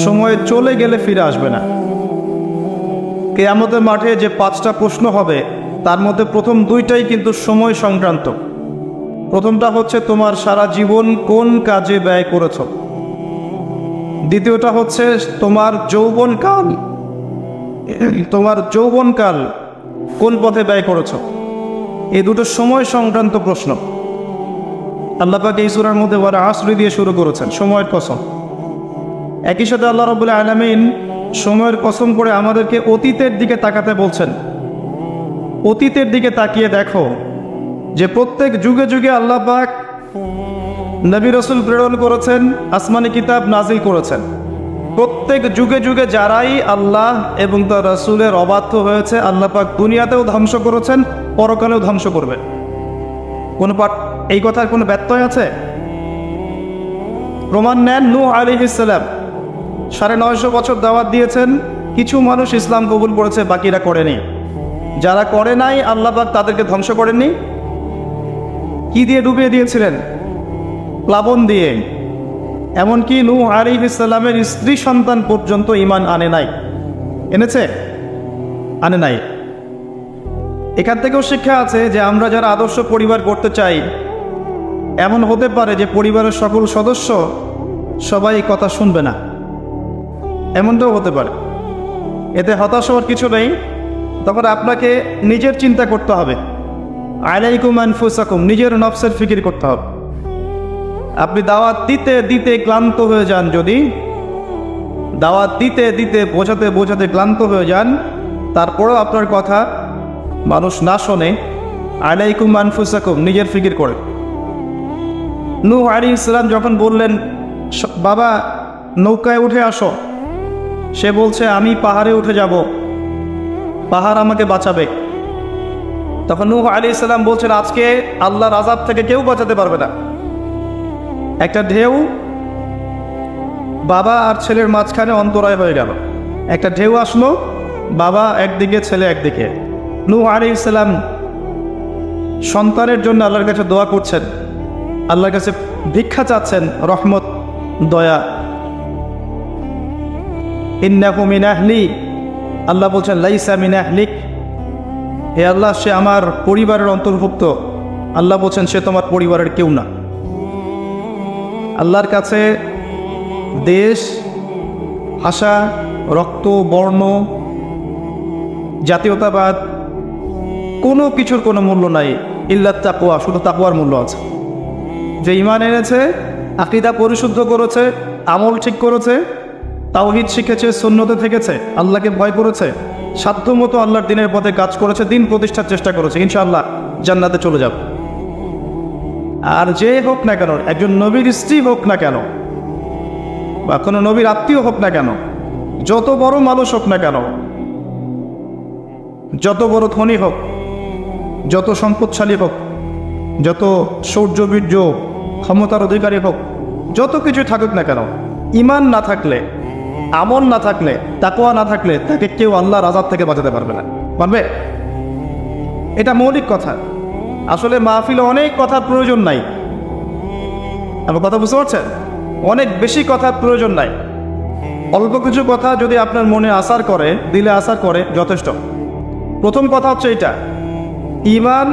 সময় চলে গেলে ফিরে আসবে না। কিয়ামতের মাঠে যে 5টা প্রশ্ন হবে তার মধ্যে প্রথম 2টাই কিন্তু সময় সংক্রান্ত। প্রথমটা হচ্ছে তোমার সারা জীবন কোন কাজে ব্যয় করেছ, দ্বিতীয়টা হচ্ছে তোমার যৌবনকাল কোন পথে ব্যয় করেছ। এই দুটো সময় সংক্রান্ত প্রশ্ন। আল্লাহ পাক এই সূরার মধ্যে ওয়াল আসরি দিয়ে শুরু করেছেন, সময়ের কসম। একই সাথে আল্লাহ রাব্বুল আলামিন সময়ের কসম করে আমাদেরকে অতীতের দিকে তাকাতে বলছেন। অতীতের দিকে তাকিয়ে দেখো যে প্রত্যেক যুগে যুগে আল্লাহ পাক নবী রাসূল প্রেরণ করেছেন, আসমানি কিতাব নাজিল করেছেন। প্রত্যেক যুগে যুগে যারাই আল্লাহ এবং তার রাসূলের অবাধ্য হয়েছে আল্লাহ পাক দুনিয়াতেও ধ্বংস করেছেন, পরকালেও ধ্বংস করবেন। এই কথার কোনো ব্যত্যয় আছে? প্রমাণ নেন, নূহ আলাইহিস সালাম 950 বছর দাওয়াত দিয়েছেন, কিছু মানুষ ইসলাম কবুল করেছে, বাকিরা করেনি। যারা করে নাই আল্লাহ পাক তাদেরকে ধ্বংস করেননি। কি দিয়ে ডুবিয়ে দিয়েছিলেন? প্লাবন দিয়ে। এমনকি নূহ আলাইহিস সালামের স্ত্রী সন্তান পর্যন্ত ঈমান আনে নাই। এনেছে? আনে নাই। এখান থেকেও শিক্ষা আছে যে আমরা যারা আদর্শ পরিবার করতে চাই, এমন হতে পারে যে পরিবারের সকল সদস্য সবাই কথা শুনবে না, এমনটাও হতে পারে। এতে হতাশ হওয়ার কিছু নেই। তখন আপনাকে নিজের চিন্তা করতে হবে, আলাইকুম আনফুসাকুম, নিজের নফসের ফিকির করতে হবে। আপনি দাওয়াত দিতে দিতে ক্লান্ত হয়ে যান, যদি দাওয়াত দিতে দিতে বোঝাতে বোঝাতে ক্লান্ত হয়ে যান, তারপরেও আপনার কথা মানুষ না শোনে, আলাইকুম আনফুসাকুম, নিজের ফিকির করে। নূহ আলাইহিস সালাম যখন বললেন বাবা নৌকায় উঠে আসো, সে বলছে আমি পাহাড়ে উঠে যাব, পাহাড় আমাকে বাঁচাবে। তখন নূহ আলাইহিস সালাম বলছেন আজকে আল্লাহর আযাব থেকে কেউ বাঁচাতে পারবে না। একটা ঢেউ বাবা আর ছেলের মাঝখানে অন্তরায় হয়ে গেল। একটা ঢেউ আসলো, বাবা একদিকে ছেলে একদিকে। নূহ আলাইহিস সালাম সন্তানের জন্য আল্লাহর কাছে দোয়া করছেন, আল্লাহর কাছে ভিক্ষা চাচ্ছেন রহমত, দয়া। ইন্নাহু মিন আহলি, আল্লাহ বলছেন লাইসা মিন আহলিক, হে আল্লাহ সে আমার পরিবারের অন্তর্ভুক্ত। আল্লাহ বলছেন সে তোমার পরিবারের কেউ না। আল্লাহর কাছে দেশ, ভাষা, রক্ত, বর্ণ, জাতীয়তাবাদ কোনো কিছুর কোনো মূল্য নাই, ইল্লা তাকওয়া, শুধু তাকওয়ার মূল্য আছে। যে ঈমান এনেছে, আকীদা পরিশুদ্ধ করেছে, আমল ঠিক করেছে, তাওহীদ শিখেছে, সুন্নতে থেকেছে, আল্লাহকে ভয় করেছে, সাধ্যমতো আল্লাহর দিনের পথে কাজ করেছে, দিন প্রতিষ্ঠার চেষ্টা করেছে, ইনশাআল্লাহ জান্নাতে চলে যাবে। আর যে হোক না কেন, একজন নবীর স্ত্রী হোক না কেন, বা কোনো নবীর আত্মীয় হোক না কেন, যত বড় মানুষ হোক না কেন, যত বড় ধনী হোক, যত সম্পদশালী হোক, যত শৌর্যবীর্য ক্ষমতার অধিকারী হোক, যত কিছু থাকুক না কেন, ঈমান না থাকলে, আমল না থাকলে, তাকওয়া না থাকলে তাকে কেউ আল্লাহর আযাব থেকে বাঁচাতে পারবে না। পারবে? এটা মৌলিক কথা। আসলে মাহফিলে অনেক কথার প্রয়োজন নাই। আমার কথা বুঝতে পারছেন? অনেক বেশি কথার প্রয়োজন নাই। অল্প কিছু কথা যদি আপনার মনে আসার করে, দিলে আসার করে, যথেষ্ট। প্রথম কথা হচ্ছে এটা, ঈমান,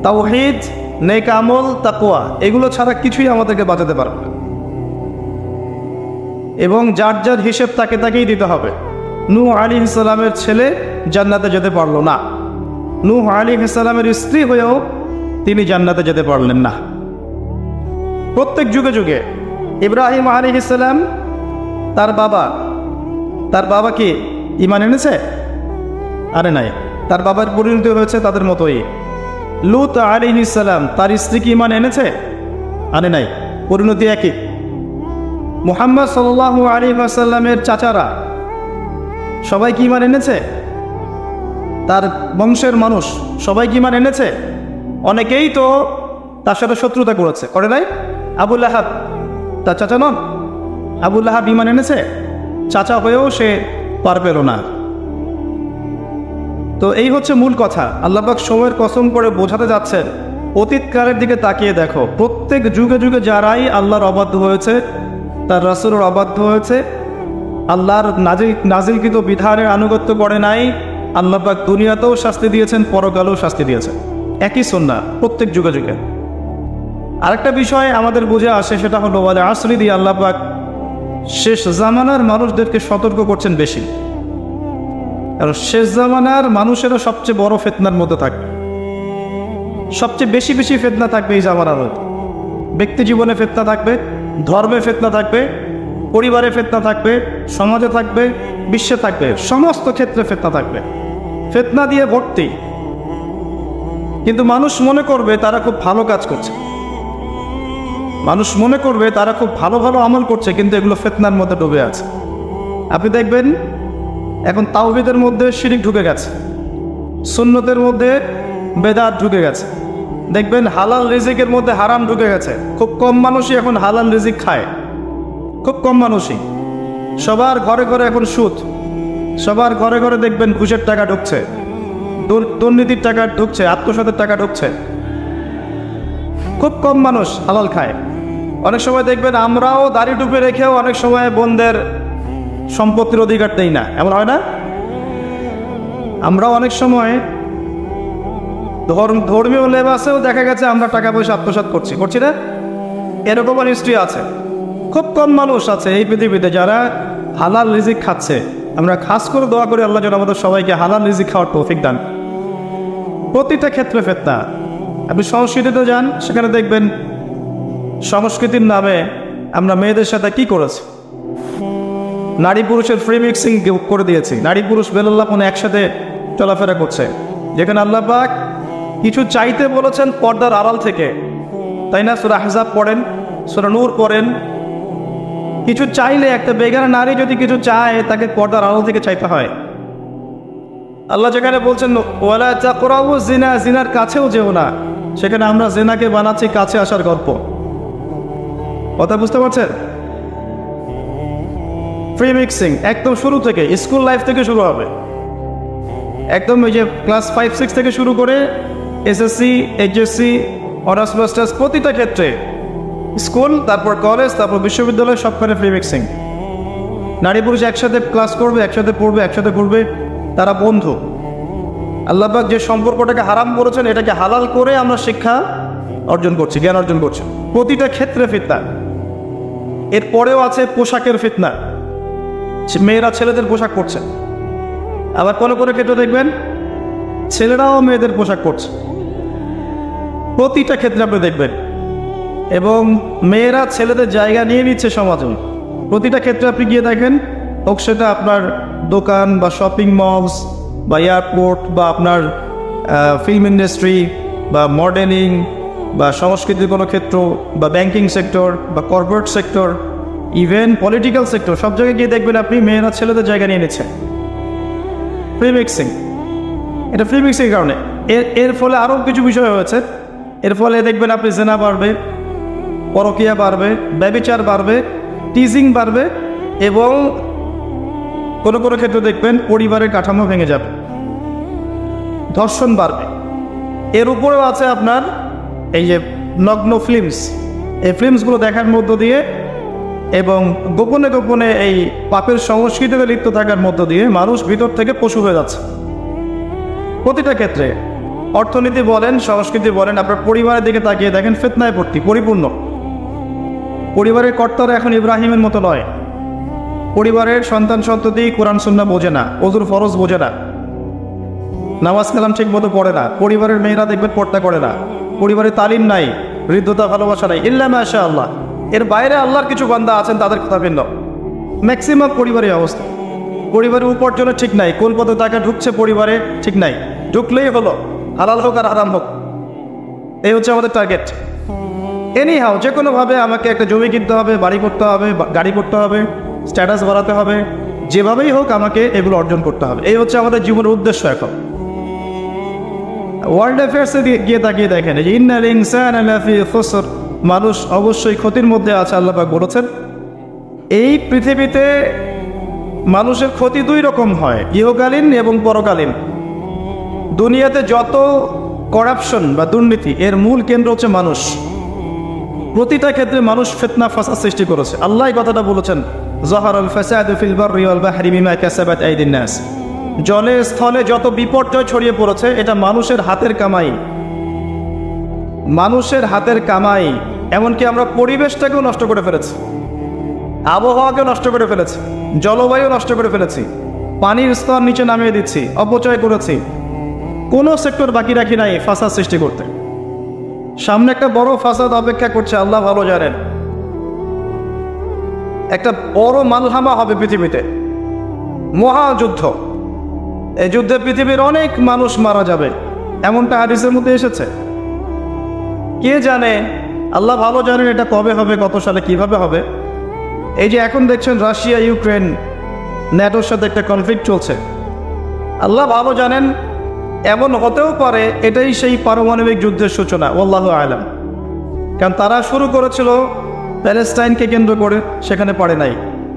তাওহীদ, নেক আমল, তাকওয়া, এগুলো ছাড়া কিছুই আমাদেরকে বাঁচাতে পারবে না। এবং যার যার হিসেব তাকে তাকেই দিতে হবে। নূহ আলাইহিস সালামের ছেলে জান্নাতে যেতে পারল না, নূহ আলাইহিস সালামের স্ত্রী হয়েও তিনি জান্নাতে যেতে পারলেন না। প্রত্যেক যুগে যুগে ইব্রাহিম আলাইহিস সালাম, তার বাবা কি ঈমান এনেছে? আরে নাই। তার বাবার পরিণতি হয়েছে তাদের মতোই। লূত আলাইহিস সালাম, তার স্ত্রী কি ঈমান এনেছে? আরে নাই, পরিণতি একই। মুহাম্মদ সাল্লাল্লাহু আলাইহি ওয়াসাল্লামের চাচারা সবাই কি ঈমান এনেছে? তার বংশের মানুষ সবাই কি ঈমান এনেছে? অনেকেই তো তার সাথে শত্রুতা করেছে, করে নাই? আবু লাহাব তার চাচা নন? আবু লাহাব ঈমান এনেছে? চাচা হয়েও সে পার পেল না। তো এই হচ্ছে মূল কথা। আল্লাহ পাক সময়ের কসম করে বোঝাতে যাচ্ছেন, অতীতকালের দিকে তাকিয়ে দেখো, প্রত্যেক যুগে যুগে যারাই আল্লাহর অবাধ্য হয়েছে, তার রাসূলের অবাধ্য হয়েছে, আল্লাহর নাজিলকৃত বিধানের আনুগত্য করে নাই, আল্লাহ পাক দুনিয়াতেও শাস্তি দিয়েছেন, পরকালেও শাস্তি দিয়েছেন। একই সুন্নাহ প্রত্যেক যুগে যুগে। আরেকটা বিষয় আমাদের বুঝে আসে, সেটা হলো ওয়াল আসরি দিয়ে আল্লাহ পাক শেষ জামানার মানুষদেরকে সতর্ক করছেন বেশি। কারণ শেষ জামানার মানুষেরা সবচেয়ে বড় ফিতনার মধ্যে থাকবে, সবচেয়ে বেশি বেশি ফিতনা থাকবে এই জামানার মধ্যে। ব্যক্তি জীবনে ফিতনা থাকবে, ধর্মে ফিতনা থাকবে, পরিবারে ফিতনা থাকবে, সমাজে থাকবে, বিশ্বে থাকবে, সমস্ত ক্ষেত্রে ফিতনা থাকবে। ফিতনা দিয়ে ভর্তি। কিন্তু মানুষ মনে করবে তারা খুব ভালো কাজ করছে, মানুষ মনে করবে তারা খুব ভালো ভালো আমল করছে, কিন্তু এগুলো ফিতনার মধ্যে ডুবে আছে। আপনি দেখবেন এখন তাওহীদের মধ্যে শিরক ঢুকে গেছে, সুন্নতের মধ্যে বেদাত ঢুকে গেছে। দেখবেন হালাল রিজিকের মধ্যে হারাম ঢুকে গেছে। খুব কম মানুষই এখন হালাল রিজিক খায়, খুব কম মানুষই। সবার ঘরে ঘরে এখন সুদ, সবার ঘরে ঘরে দেখবেন ঘুষের টাকা ঢুকছে, দুর্নীতির টাকা ঢুকছে, আত্মসাতের টাকা ঢুকছে। খুব কম মানুষ হালাল খায়। অনেক সময় দেখবেন আমরাও দাড়ি টুপে রেখেও অনেক সময় বোনদের সম্পত্তির অধিকার দেই না, এমন হয় না? আমরাও অনেক সময় ধর্মীয় লেবাসেও দেখা গেছে আমরা টাকা পয়সা আত্মসাৎ করছি না? এরকম হিস্ট্রি আছে। খুব কম মানুষ আছে এই পৃথিবীতে যারা হালাল রিজিক খাচ্ছে। আমরা খাস করে দোয়া করি আল্লাহ যেন আমাদের সবাইকে হালাল রিজিক খাওয়ার তৌফিক দান। প্রতিটা ক্ষেত্রে ফিতনা। আপনি সংস্কৃতিতে যান, সেখানে দেখবেন সংস্কৃতির নামে আমরা মেয়েদের সাথে কি করেছি, নারী পুরুষের ফ্রি মিক্সিং করে দিয়েছি। নারী পুরুষ বেলাল্লাপনে একসাথে চলাফেরা করছে, যেখানে আল্লাহ পাক কিছু চাইতে বলেছেন পর্দার আড়াল থেকে, তাই না? সূরা আহজাব পড়েন, সূরা নূর পড়েন। কিছু চাইলে একটা বেগানা নারী যদি কিছু চায়, তাকে পর্দার আড়াল থেকে চাইতে হয়। আল্লাহ যেখানে বলছেন ওয়ালা তাকরাবু জিনা, জিনার কাছেও যেও না, সেখানে আমরা জিনাকে বানাচ্ছি কাছে আসার গল্প। কথা বুঝতে পারছেন? ফ্রি মিক্সিং একদম শুরু থেকে, স্কুল লাইফ থেকে শুরু হবে। একদম ওই যে ক্লাস 5-6 থেকে শুরু করে এসএসসি, এইচএসসি, অনার্স মাস্টার্স, প্রতিটা ক্ষেত্রে, স্কুল, তারপর কলেজ, তারপর বিশ্ববিদ্যালয়, সবখানে ফ্রি মিক্সিং। নারী পুরুষ একসাথে ক্লাস করবে, একসাথে পড়বে, একসাথে ঘুরবে, তারা বন্ধু। আল্লাহ পাক যে সম্পর্কটাকে হারাম করেছেন, এটাকে হালাল করে আমরা শিক্ষা অর্জন করছি, জ্ঞান অর্জন করছি। প্রতিটা ক্ষেত্রে ফিতনা। এরপরেও আছে পোশাকের ফিতনা। মেয়েরা ছেলেদের পোশাক পরছে, আবার কোনো কোনো ক্ষেত্রে দেখবেন ছেলেরাও মেয়েদের পোশাক পরছে। প্রতিটা ক্ষেত্রে আপনি দেখবেন। এবং মেয়েরা ছেলেদের জায়গা নিয়ে নিচ্ছে সমাজে। প্রতিটা ক্ষেত্রে আপনি গিয়ে দেখেন, হোক সেটা আপনার দোকান বা শপিং মলস বা এয়ারপোর্ট বা আপনার ফিল্ম ইন্ডাস্ট্রি বা মডেলিং বা সংস্কৃতির কোনো ক্ষেত্র বা ব্যাংকিং সেক্টর বা corporate sector, even political sector, সব জায়গায় গিয়ে দেখবেন আপনি মেয়েরা ছেলেদের জায়গা নিয়ে নিচ্ছে। Free mixing. এটা ফ্রি মিক্সিংয়ের কারণে। এর ফলে আরও কিছু বিষয় হয়েছে। এর ফলে দেখবেন আপনি জেনা বাড়বে, পরকীয়া বাড়বে, ব্যভিচার বাড়বে, টিজিং বাড়বে, এবং কোনো কোনো ক্ষেত্রে দেখবেন পরিবারের কাঠামো ভেঙে যাবে, ধর্ষণ বাড়বে। এর উপরেও আছে আপনার এই যে নগ্ন ফিল্মস। এই ফিল্মসগুলো দেখার মধ্য দিয়ে এবং গোপনে গোপনে এই পাপের সংস্কৃতিতে লিপ্ত থাকার মধ্য দিয়ে মানুষ ভিতর থেকে পশু হয়ে যাচ্ছে। প্রতিটা ক্ষেত্রে, অর্থনীতি বলেন, সংস্কৃতি বলেন, আপনার পরিবারের দিকে তাকিয়ে দেখেন, ফিতনায় ভর্তি, পরিপূর্ণ। পরিবারের কর্তারা এখন ইব্রাহিমের মতো নয়। পরিবারের সন্তান সন্ততি কোরআন সুন্নাহ বোঝে না, ওযুর ফরজ বোঝে না, নামাজ কালাম ঠিক মতো পড়ে না। পরিবারের মেয়েরা দেখবেন পর্দা করে না। পরিবারে তালিম নাই, হৃদ্যতা, ভালোবাসা নাই, ইল্লা মাশা আল্লাহ। এর বাইরে আল্লাহর কিছু বান্দা আছেন, তাদের কথা ভিন্ন। ম্যাক্সিমাম পরিবারের অবস্থা। পরিবারের উপার্জনের ঠিক নাই, কোন পথে টাকা ঢুকছে পরিবারে ঠিক নাই। ঢুকলেই হলো, হালাল হোক আর হারাম হোক, এই হচ্ছে আমাদের টার্গেট। এনিহাও যে কোনোভাবে আমাকে একটা জমি কিনতে হবে, বাড়ি করতে হবে, গাড়ি করতে হবে, স্ট্যাটাস বাড়াতে হবে, যেভাবেই হোক আমাকে এগুলো অর্জন করতে হবে। এই হচ্ছে আমাদের জীবনের উদ্দেশ্য। এখন ওয়ার্ল্ড অ্যাফেয়ার্সে গিয়ে তাকিয়ে দেখেন, যে ইন্নাল ইনসানা লাফি খুসর, মানুষ অবশ্যই ক্ষতির মধ্যে আছে। আল্লাহ পাক বলেছেন এই পৃথিবীতে মানুষের ক্ষতি দুই রকম হয়, ইহকালীন এবং পরকালীন। দুনিয়াতে যত করাপশন বা দুর্নীতি, এর মূল কেন্দ্র হচ্ছে মানুষ। প্রতিটা ক্ষেত্রে মানুষ ফিতনা ফাসাদ সৃষ্টি করেছে। আল্লাহ কথাটা বলেছেন যাহারাল ফাসাদু ফিল বাররি ওয়াল বাহরি বিমা কাসাবাত আইদিন নাস। জলে স্থলে যত বিপর্যয় ছড়িয়ে পড়েছে এটা মানুষের হাতের কামাই, মানুষের হাতের কামাই। এমনকি আমরা পরিবেশটাকেও নষ্ট করে ফেলেছি, আবহাওয়াকেও নষ্ট করে ফেলেছি, জলবায়ু নষ্ট করে ফেলেছি, পানির স্তর নিচে নামিয়ে দিচ্ছি, অপচয় করেছি। কোনো সেক্টর বাকি রাখি নাই ফাসাদ সৃষ্টি করতে। সামনে একটা বড় ফাসাদ অপেক্ষা করছে, আল্লাহ ভালো জানেন। একটা বড় মালহামা হবে পৃথিবীতে, মহাযুদ্ধ। এই যুদ্ধে পৃথিবীর অনেক মানুষ মারা যাবে, এমনটা হাদিসের মধ্যে এসেছে। কে জানে, আল্লাহ ভালো জানেন এটা কবে হবে, কত সালে, কিভাবে হবে। এই যে এখন দেখছেন রাশিয়া ইউক্রেন ন্যাটোর সাথে একটা কনফ্লিক্ট চলছে, আল্লাহ ভালো জানেন এমন হতেও পারে এটাই সেই পারমাণবিক যুদ্ধের সূচনা, আল্লাহু আলাম। কারণ তারা শুরু করেছিল প্যালেস্টাইনকে কেন্দ্র করে, সেখানে পারে নাই।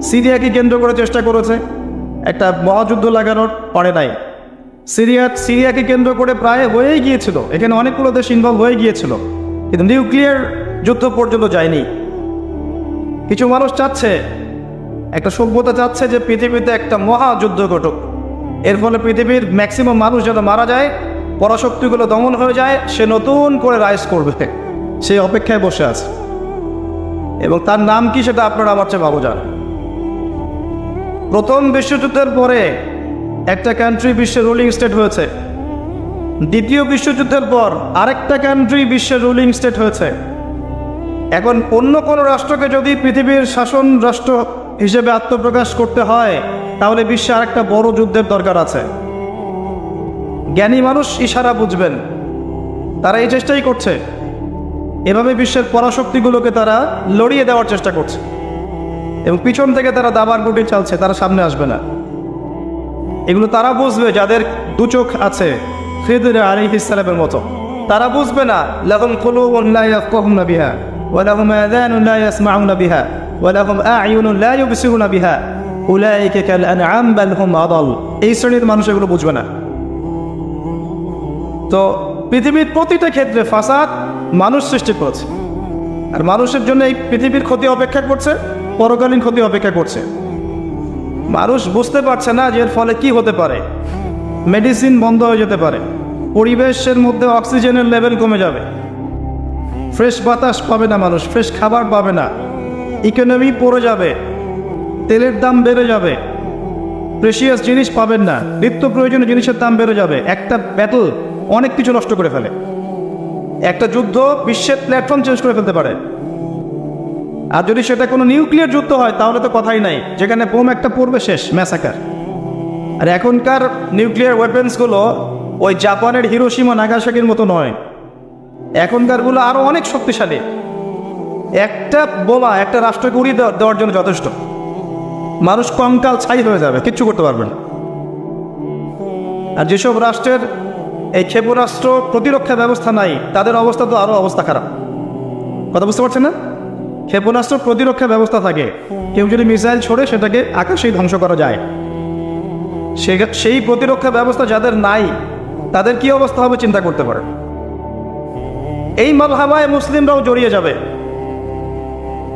সিরিয়াকে কেন্দ্র করে চেষ্টা করেছে একটা মহাযুদ্ধ লাগানোর, পারে নাই। সিরিয়াকে কেন্দ্র করে প্রায় হয়েই গিয়েছিল, এখানে অনেকগুলো দেশ ইনভলভ হয়ে গিয়েছিল, কিন্তু নিউক্লিয়ার যুদ্ধ পর্যন্ত যায়নি। কিছু মানুষ চাচ্ছে, একটা সভ্যতা চাচ্ছে যে পৃথিবীতে একটা মহাযুদ্ধ ঘটুক, এর ফলে পৃথিবীর ম্যাক্সিমাম মানুষ যেন মারা যায়, পরাশক্তিগুলো দমন হয়ে যায়, সে নতুন করে রাইজ করবে, সেই অপেক্ষায় বসে আছে। এবং তার নাম কি সেটা আপনারা আমার চেয়ে ভালো জানেন। প্রথম বিশ্বযুদ্ধের পরে একটা কান্ট্রি বিশ্বের রুলিং স্টেট হয়েছে, দ্বিতীয় বিশ্বযুদ্ধের পর আরেকটা কান্ট্রি বিশ্বের রুলিং স্টেট হয়েছে। এখন অন্য কোনো রাষ্ট্রকে যদি পৃথিবীর শাসন রাষ্ট্র হিসেবে আত্মপ্রকাশ করতে হয়, তাহলে বিশ্বে আরেকটা বড় যুদ্ধের দরকার আছে। জ্ঞানী মানুষ ইশারা বুঝবেন, তারা এই চেষ্টাই করছে। এভাবে বিশ্বের পরাশক্তিগুলোকে তারা লড়িয়ে দেওয়ার চেষ্টা করছে, এবং পিছন থেকে তারা দাবার গুটি চালছে, তারা সামনে আসবে না। এগুলো তারা বুঝবে যাদের দু চোখ আছে, খিদর আলাইহিস সালামের মতো। তারা বুঝবে না, লাহুম কুলুবুন লা ইয়াফকাহুনা বিহা ওয়া লাহুম আযানুন লা ইয়াসমাউনা বিহা ওয়া লাহুম আ'য়ুনুন লা ইউবসিরুনা বিহা উলাইকা কাল আনআম বাল হুম আদাল। এই শ্রেণীর মানুষ এগুলো বুঝবে না। তো পৃথিবীর প্রতিটা ক্ষেত্রে ফাসাদ মানুষ সৃষ্টি করেছে, আর মানুষের জন্য এই পৃথিবীর ক্ষতি অপেক্ষা করছে, পরকালীন ক্ষতি অপেক্ষা করছে। মানুষ বুঝতে পারছে না যে এর ফলে কি হতে পারে। মেডিসিন বন্ধ হয়ে যেতে পারে, পরিবেশের মধ্যে অক্সিজেনের লেভেল কমে যাবে, ফ্রেশ বাতাস পাবে না মানুষ, ফ্রেশ খাবার পাবে না, ইকোনমি পড়ে যাবে, তেলের দাম বেড়ে যাবে, প্রেশিয়াস জিনিস পাবেন না, নিত্য প্রয়োজনীয় জিনিসের দাম বেড়ে যাবে। একটা ব্যাটল অনেক কিছু নষ্ট করে ফেলে, একটা যুদ্ধ বিশ্বের প্ল্যাটফর্ম চেঞ্জ করে ফেলতে পারে। আর যদি সেটা কোনো নিউক্লিয়ার যুদ্ধ হয় তাহলে তো কথাই নাই, যেখানে বোম একটা পড়বে শেষ, ম্যাসাকার। আর এখনকার নিউক্লিয়ার ওয়েপেন্সগুলো ওই জাপানের হিরোশিমা নাগাসাকির মতো নয়, এখনকারগুলো আরও অনেক শক্তিশালী। একটা বোমা একটা রাষ্ট্রকে উড়িয়ে দেওয়ার জন্য যথেষ্ট, মানুষ কঙ্কাল ছাই হয়ে যাবে, কিচ্ছু করতে পারবে না। আর যেসব রাষ্ট্রের এই ক্ষেপণাস্ত্র প্রতিরক্ষা ব্যবস্থা নাই, তাদের অবস্থা তো আরও অবস্থা খারাপ। কথা বুঝতে পারছেন না? ক্ষেপণাস্ত্র প্রতিরক্ষা ব্যবস্থা থাকে, কেউ যদি মিসাইল ছোড়ে সেটাকে আকাশেই ধ্বংস করা যায়। সেই প্রতিরক্ষা ব্যবস্থা যাদের নাই, তাদের কি অবস্থা হবে চিন্তা করতে পারে। এই মালহামায় মুসলিমরাও জড়িয়ে যাবে,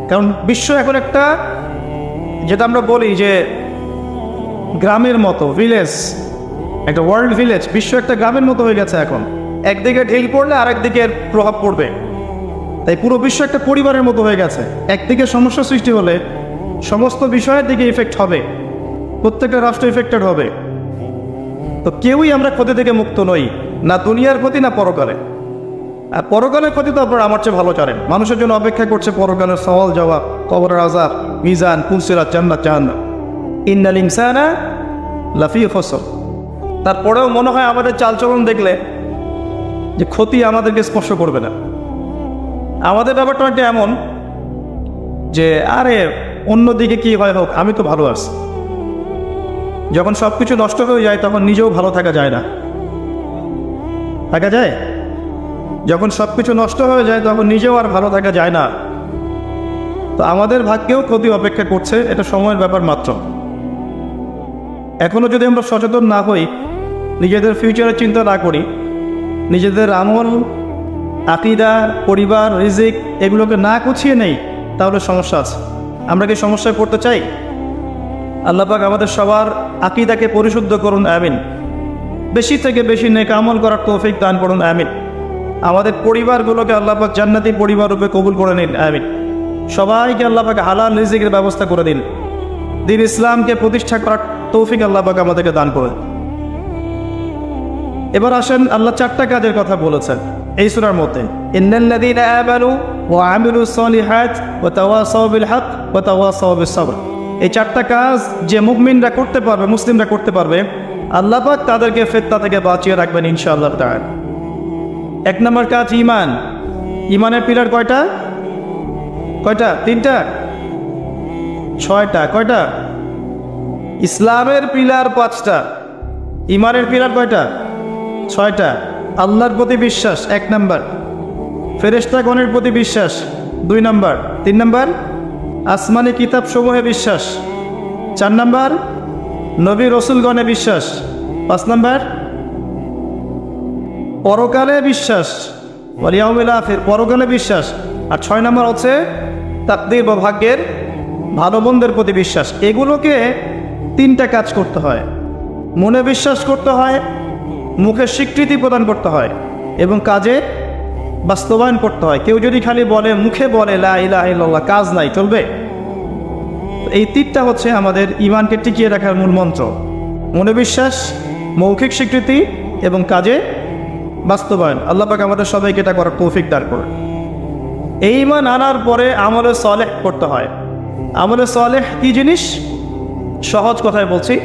কারণ বিশ্ব এখন একটা, যেটা আমরা বলি যে গ্রামের মতো, ভিলেজ, একটা ওয়ার্ল্ড ভিলেজ, বিশ্ব একটা গ্রামের মতো হয়ে গেছে এখন। একদিকে ঢিল পড়লে আরেকদিকে প্রভাব পড়বে, তাই পুরো বিশ্ব একটা পরিবারের মতো হয়ে গেছে। একদিকে সমস্যা সৃষ্টি হলে সমস্ত বিষয়ের দিকে ইফেক্ট হবে, প্রত্যেকটা রাষ্ট্র ইফেক্টেড হবে। তো কেউই আমরা ক্ষতি থেকে মুক্ত নই, না দুনিয়ার ক্ষতি না পরকালে। আর পরকালের ক্ষতি তো আপনারা আমার চেয়ে ভালো জানেন। মানুষের জন্য অপেক্ষা করছে পরকালের সওয়াল জবাব, কবরের আযাব, মিজান, পুলসিরাত, জান্নাত, জাহান্নাম। ইন্নাল ইনসানা লাফি খুসর। তারপরেও মনে হয় আমাদের চালচলন দেখলে যে ক্ষতি আমাদেরকে স্পর্শ করবে না। আমাদের ব্যাপারটা একটা এমন যে আরে অন্যদিকে কি হয় হোক, আমি তো ভালো আছি। যখন সব কিছু নষ্ট হয়ে যায় তখন নিজেও ভালো থাকা যায় না, থাকা যায়? যখন সব কিছু নষ্ট হয়ে যায় তখন নিজেও আর ভালো থাকা যায় না। তো আমাদের ভাগ্যেও ক্ষতি অপেক্ষা করছে, এটা সময়ের ব্যাপার মাত্র। এখনও যদি আমরা সচেতন না হই, নিজেদের ফিউচারের চিন্তা না করি, নিজেদের আমল, আকিদা, পরিবার, রিজিক এগুলোকে না গুছিয়ে নেই, তাহলে সমস্যা আছে। আমরা কি সমস্যায় পড়তে চাই? আল্লাহ পাক আমাদের সবার আকীদাকে পরিশুদ্ধ করুন, আমিন। বেশি থেকে বেশি নেক আমল করার তৌফিক দান করুন, আমিন। আমাদের পরিবারগুলোকে আল্লাহ পাক জান্নাতি পরিবার রূপে কবুল করে নিন, আমিন। সবাইকে আল্লাহ পাক হালাল রিজিকের ব্যবস্থা করে দিন। দ্বীন ইসলামকে প্রতিষ্ঠা করার তৌফিক আল্লাহ পাক আমাদেরকে দান করেন। এবার আসেন, আল্লাহ 4টা কাজের কথা বলেছেন এই সূরার মধ্যে, ইন্নাল্লাযীনা আমানু ওয়া আমিলুস সলিহাত ওয়া তাওয়াসাউ বিল হক ওয়া তাওয়াসাউ বিস সবর। এই 4টা কাজ যে মুমিনরা করতে পারবে, মুসলিমরা করতে পারবে, আল্লাহ পাক তাদেরকে ফিতনা থেকে বাঁচিয়ে রাখবেন ইনশাআল্লাহ তাআলা। 1 নম্বর কাজ ঈমান। ঈমানের পিলার কয়টা? 3টা? 6টা? কয়টা? ইসলামের পিলার 5টা, ঈমানের পিলার কয়টা? 6টা। আল্লাহর প্রতি বিশ্বাস 1 নম্বর, ফেরেশতাগণের প্রতি বিশ্বাস 2 নম্বর, 3 নম্বর আসমানি কিতাব সমূহে বিশ্বাস, 4 নম্বর নবী রসুলগণে বিশ্বাস, 5 নম্বর পরকালে বিশ্বাস, ওয়াল ইয়াউমিল আখির, পরকালে বিশ্বাস, আর 6 নম্বর হচ্ছে তাকদীর বা ভাগ্যের ভালো মন্দের প্রতি বিশ্বাস। এগুলোকে 3টা কাজ করতে হয়। মনে বিশ্বাস করতে হয়, মুখে স্বীকৃতি প্রদান করতে হয়, এবং কাজে বাস্তবায়ন করতে হয়। কেউ যদি খালি বলে, মুখে বলে লা ইলাহা ইল্লাল্লাহ, কাজ নাই, চলবে? এই 3টা হচ্ছে আমাদের ঈমানকে টিকিয়ে রাখার মূল মন্ত্র। মনে বিশ্বাস, মৌখিক স্বীকৃতি এবং কাজে বাস্তবায়ন। আল্লাহ পাক আমাদের সবাইকে এটা করার তৌফিক দান করুন। এই ঈমান আনার পরে আমলে সালেহ করতে হয়। আমলে সালেহ কি জিনিস? সহজ কথায় বলছি,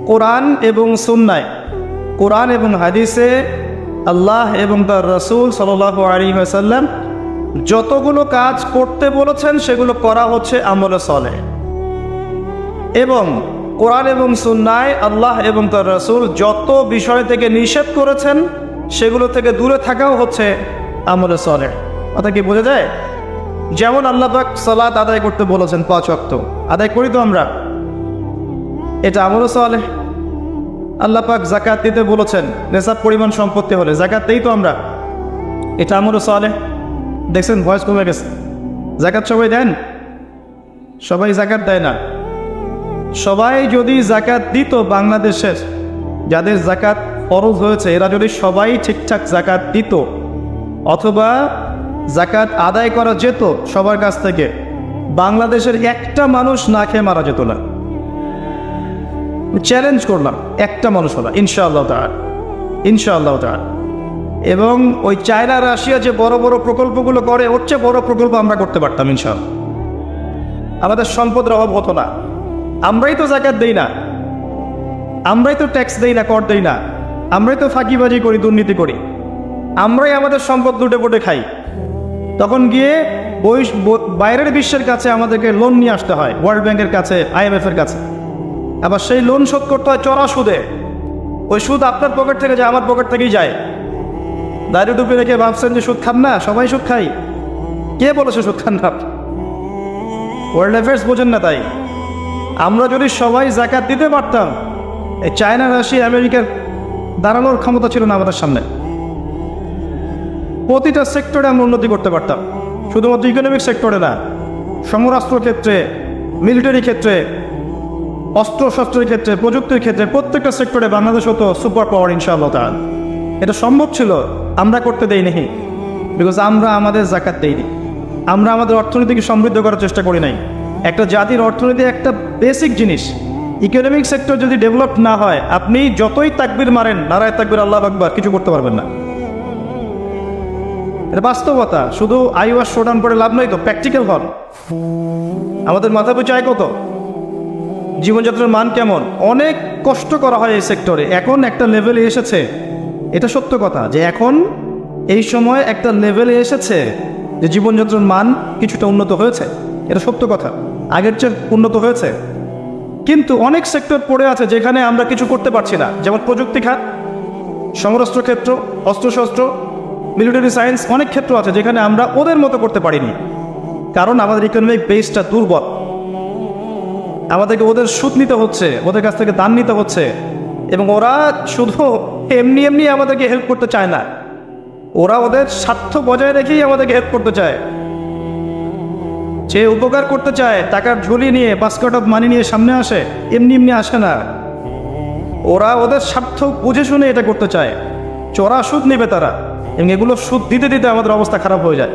কোরআন এবং সুন্নায়, কোরআন এবং হাদিসে আল্লাহ এবং তার রাসূল সাল্লাল্লাহু আলাইহি ওয়াসাল্লাম যতগুলো কাজ করতে বলেছেন সেগুলো করা হচ্ছে আমলে সালেহ। এবং কোরআন এবং সুন্নায় আল্লাহ এবং তার রাসূল যত বিষয় থেকে নিষেধ করেছেন সেগুলো থেকে দূরে থাকাও হচ্ছে আমলে সালেহ। কথা কি বোঝা যায়? যেমন আল্লাহ পাক সালাত আদায় করতে বলেছেন 5 ওয়াক্ত, আদায় করি তো আমরা, এটা আমলে সালেহ। আল্লাহ পাক যাকাত দিতে বলেছেন, নেসাব পরিমাণ সম্পত্তি হলে যাকাত দেই তো আমরা, এটা আমলে সালেহ। দেখছেন ভয়েস কমে গেছে। যাকাত সবাই দেন? সবাই যাকাত দেয় না। সবাই যদি যাকাত দিত, বাংলাদেশের যাদের যাকাত ফরজ হয়েছে এরা যদি সবাই ঠিকঠাক যাকাত দিত, অথবা যাকাত আদায় করা যেত সবার কাছ থেকে, বাংলাদেশের একটা মানুষ না খেয়ে মারা যেত না। চ্যালেঞ্জ করলাম, একটা মানুষ হলো ইনশাআল্লাহ তাআলা, ইনশাআল্লাহ তাআলা। এবং ওই চায়না রাশিয়া যে বড় বড় প্রকল্পগুলো করে, ওর চেয়ে বড় প্রকল্প আমরা করতে পারতাম ইনশাআল্লাহ। আমাদের সম্পদের অভাব হতো না। আমরাই তো যাকাত দেই না, আমরাই তো ট্যাক্স দেই না, কর দেই না, আমরাই তো ফাঁকিবাজি করি, দুর্নীতি করি, আমরাই আমাদের সম্পদ লুটে পুটে খাই। তখন গিয়ে বাইরের বিশ্বের কাছে আমাদেরকে লোন নিয়ে আসতে হয়, ওয়ার্ল্ড ব্যাংকের কাছে, IMF এর কাছে। আবার সেই লোন শোধ করতে হয় চড়া সুদে। ওই সুদ আপনার পকেট থেকে যায়, আমার পকেট থেকেই যায়। দাঁড়িয়ে টুপি রেখে ভাবছেন যে সুদ খান না? সবাই সুদ খাই। কে বলেছে সুদ খান না? ওয়ার্ল্ড অ্যাফেয়ার্স বোঝেন না। তাই আমরা যদি সবাই যাকাত দিতে পারতাম, এই চায়না, রাশিয়া, আমেরিকার দাঁড়ানোর ক্ষমতা ছিল না আমাদের সামনে। প্রতিটা সেক্টরে আমরা উন্নতি করতে পারতাম, শুধুমাত্র ইকোনমিক সেক্টরে না, সমরাস্ত্র ক্ষেত্রে, মিলিটারি ক্ষেত্রে, অস্ত্রশস্ত্রের ক্ষেত্রে, প্রযুক্তির ক্ষেত্রে, প্রত্যেকটা সেক্টরে বাংলাদেশ হতো সুপার পাওয়ার ইনশাআল্লাহ তাআলা। এটা সম্ভব ছিল, আমরা করতে দেইনি, বিকজ আমরা আমাদের যাকাত দেইনি। আমরা আমাদের অর্থনীতিকে সমৃদ্ধ করার চেষ্টা করি নাই। একটা জাতির অর্থনীতি একটা বেসিক জিনিস। ইকোনমিক সেক্টর যদি ডেভেলপ না হয়, আপনি যতই তাকবীর মারেন, নারায়ে তাকবীর, আল্লাহু আকবার, কিছু করতে পারবেন না। এটা বাস্তবতা। শুধু আইওয়াস শোডাউন করে লাভ নয় তো, প্র্যাকটিক্যাল হন। আমাদের মাথা পিছু আয় কত? জীবনযাত্রার মান কেমন? অনেক কষ্ট করা হয় এই সেক্টরে। এখন একটা লেভেলে এসেছে, এটা সত্য কথা, যে এখন এই সময় একটা লেভেলে এসেছে যে জীবনযাত্রার মান কিছুটা উন্নত হয়েছে, এটা সত্য কথা, আগের চেয়ে উন্নত হয়েছে। কিন্তু অনেক সেক্টর পড়ে আছে যেখানে আমরা কিছু করতে পারছি না, যেমন প্রযুক্তি খাত, সমরাস্ত্র ক্ষেত্র, অস্ত্রশস্ত্র, মিলিটারি সায়েন্স, অনেক ক্ষেত্র আছে যেখানে আমরা ওদের মতো করতে পারিনি, কারণ আমাদের ইকোনমিক বেসটা দুর্বল। আমাদেরকে ওদের সুদ নিতে হচ্ছে, ওদের কাছ থেকে দান নিতে হচ্ছে, এবং ওরা শুধু এমনি এমনি আমাদেরকে হেল্প করতে চায় না, ওরা ওদের স্বার্থ বজায় রেখেই আমাদেরকে হেল্প করতে চায়। যে উপকার করতে চায় টাকার ঝুলি নিয়ে বাস্কেট অফ মানি নিয়ে সামনে আসে, এমনি এমনি আসে না। ওরা ওদের স্বার্থ বুঝে শুনে এটা করতে চায়, চড়া সুদ নেবে তারা, এবং এগুলো সুদ দিতে দিতে আমাদের অবস্থা খারাপ হয়ে যায়।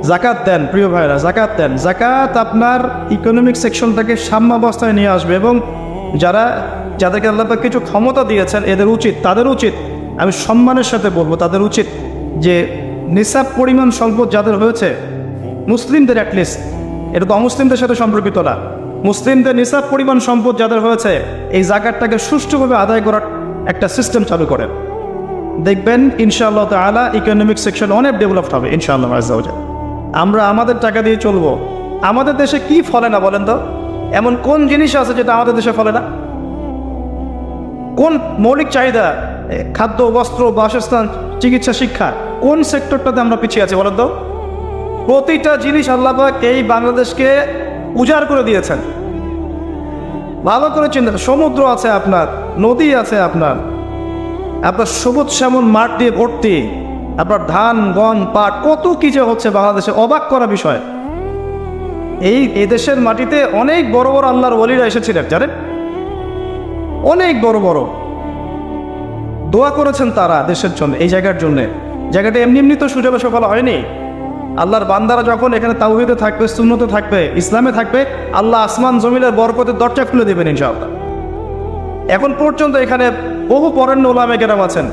জাকাত দেন প্রিয় ভাইরা, জাকাত দেন। জাকাত আপনার ইকোনমিক সেকশনটাকে সাম্যাবস্থায় নিয়ে আসবে, এবং যাদেরকে আল্লাহ পাক কিছু ক্ষমতা দিয়েছেন তাদের উচিত, আমি সম্মানের সাথে বলবো, তাদের উচিত যে নিসাব পরিমাণ সম্পদ যাদের হয়েছে, মুসলিমদের অ্যাটলিস্ট, এটা তো অমুসলিমদের সাথে সম্পর্কিত না, মুসলিমদের নিসাব পরিমাণ সম্পদ যাদের হয়েছে, এই জাকাতটাকে সুষ্ঠুভাবে আদায় করার একটা সিস্টেম চালু করেন। দেখবেন ইনশাআল্লাহ তাআলা ইকোনমিক সেকশন অনেক ডেভেলপড হবে ইনশাআল্লাহ আযজা ওয়া জাল। আমরা আমাদের টাকা দিয়ে চলবো। আমাদের দেশে কি ফলে না বলেন তো? এমন কোন জিনিস আছে যেটা আমাদের দেশে ফলে না? কোন মৌলিক চাহিদা, খাদ্য, বস্ত্র, বাসস্থান, চিকিৎসা, শিক্ষা, কোন সেক্টরটাতে আমরা পিছিয়ে আছি বলেন তো? প্রতিটা জিনিস আল্লাহ পাক এই বাংলাদেশকে উজাড় করে দিয়েছেন। ভালো করে চিন্তা, সমুদ্র আছে আপনার, নদী আছে আপনার সবুজ শ্যামল মাঠ দিয়ে ভর্তি, আপনার ধান, গম, পাট, কত কি যে হচ্ছে বাংলাদেশে, অবাক করা বিষয়। এই দেশের মাটিতে অনেক বড় বড় আল্লাহর ওলিরা এসেছিলেন, জানেন? অনেক বড় বড় দোয়া করেছেন তারা দেশের জন্য, এই জায়গার জন্য। জায়গাটা এমনি এমনি তো সুযোগে সফল হয়নি। আল্লাহর বান্দারা যখন এখানে তাওহীদে থাকবে, সুন্নতে থাকবে, ইসলামে থাকবে, আল্লাহ আসমান জমিনের বরকতের দরজা খুলে দেবেন ইনশাআল্লাহ। এখন পর্যন্ত এখানে বহু বরেণ্য উলামা কেরাম আছেন।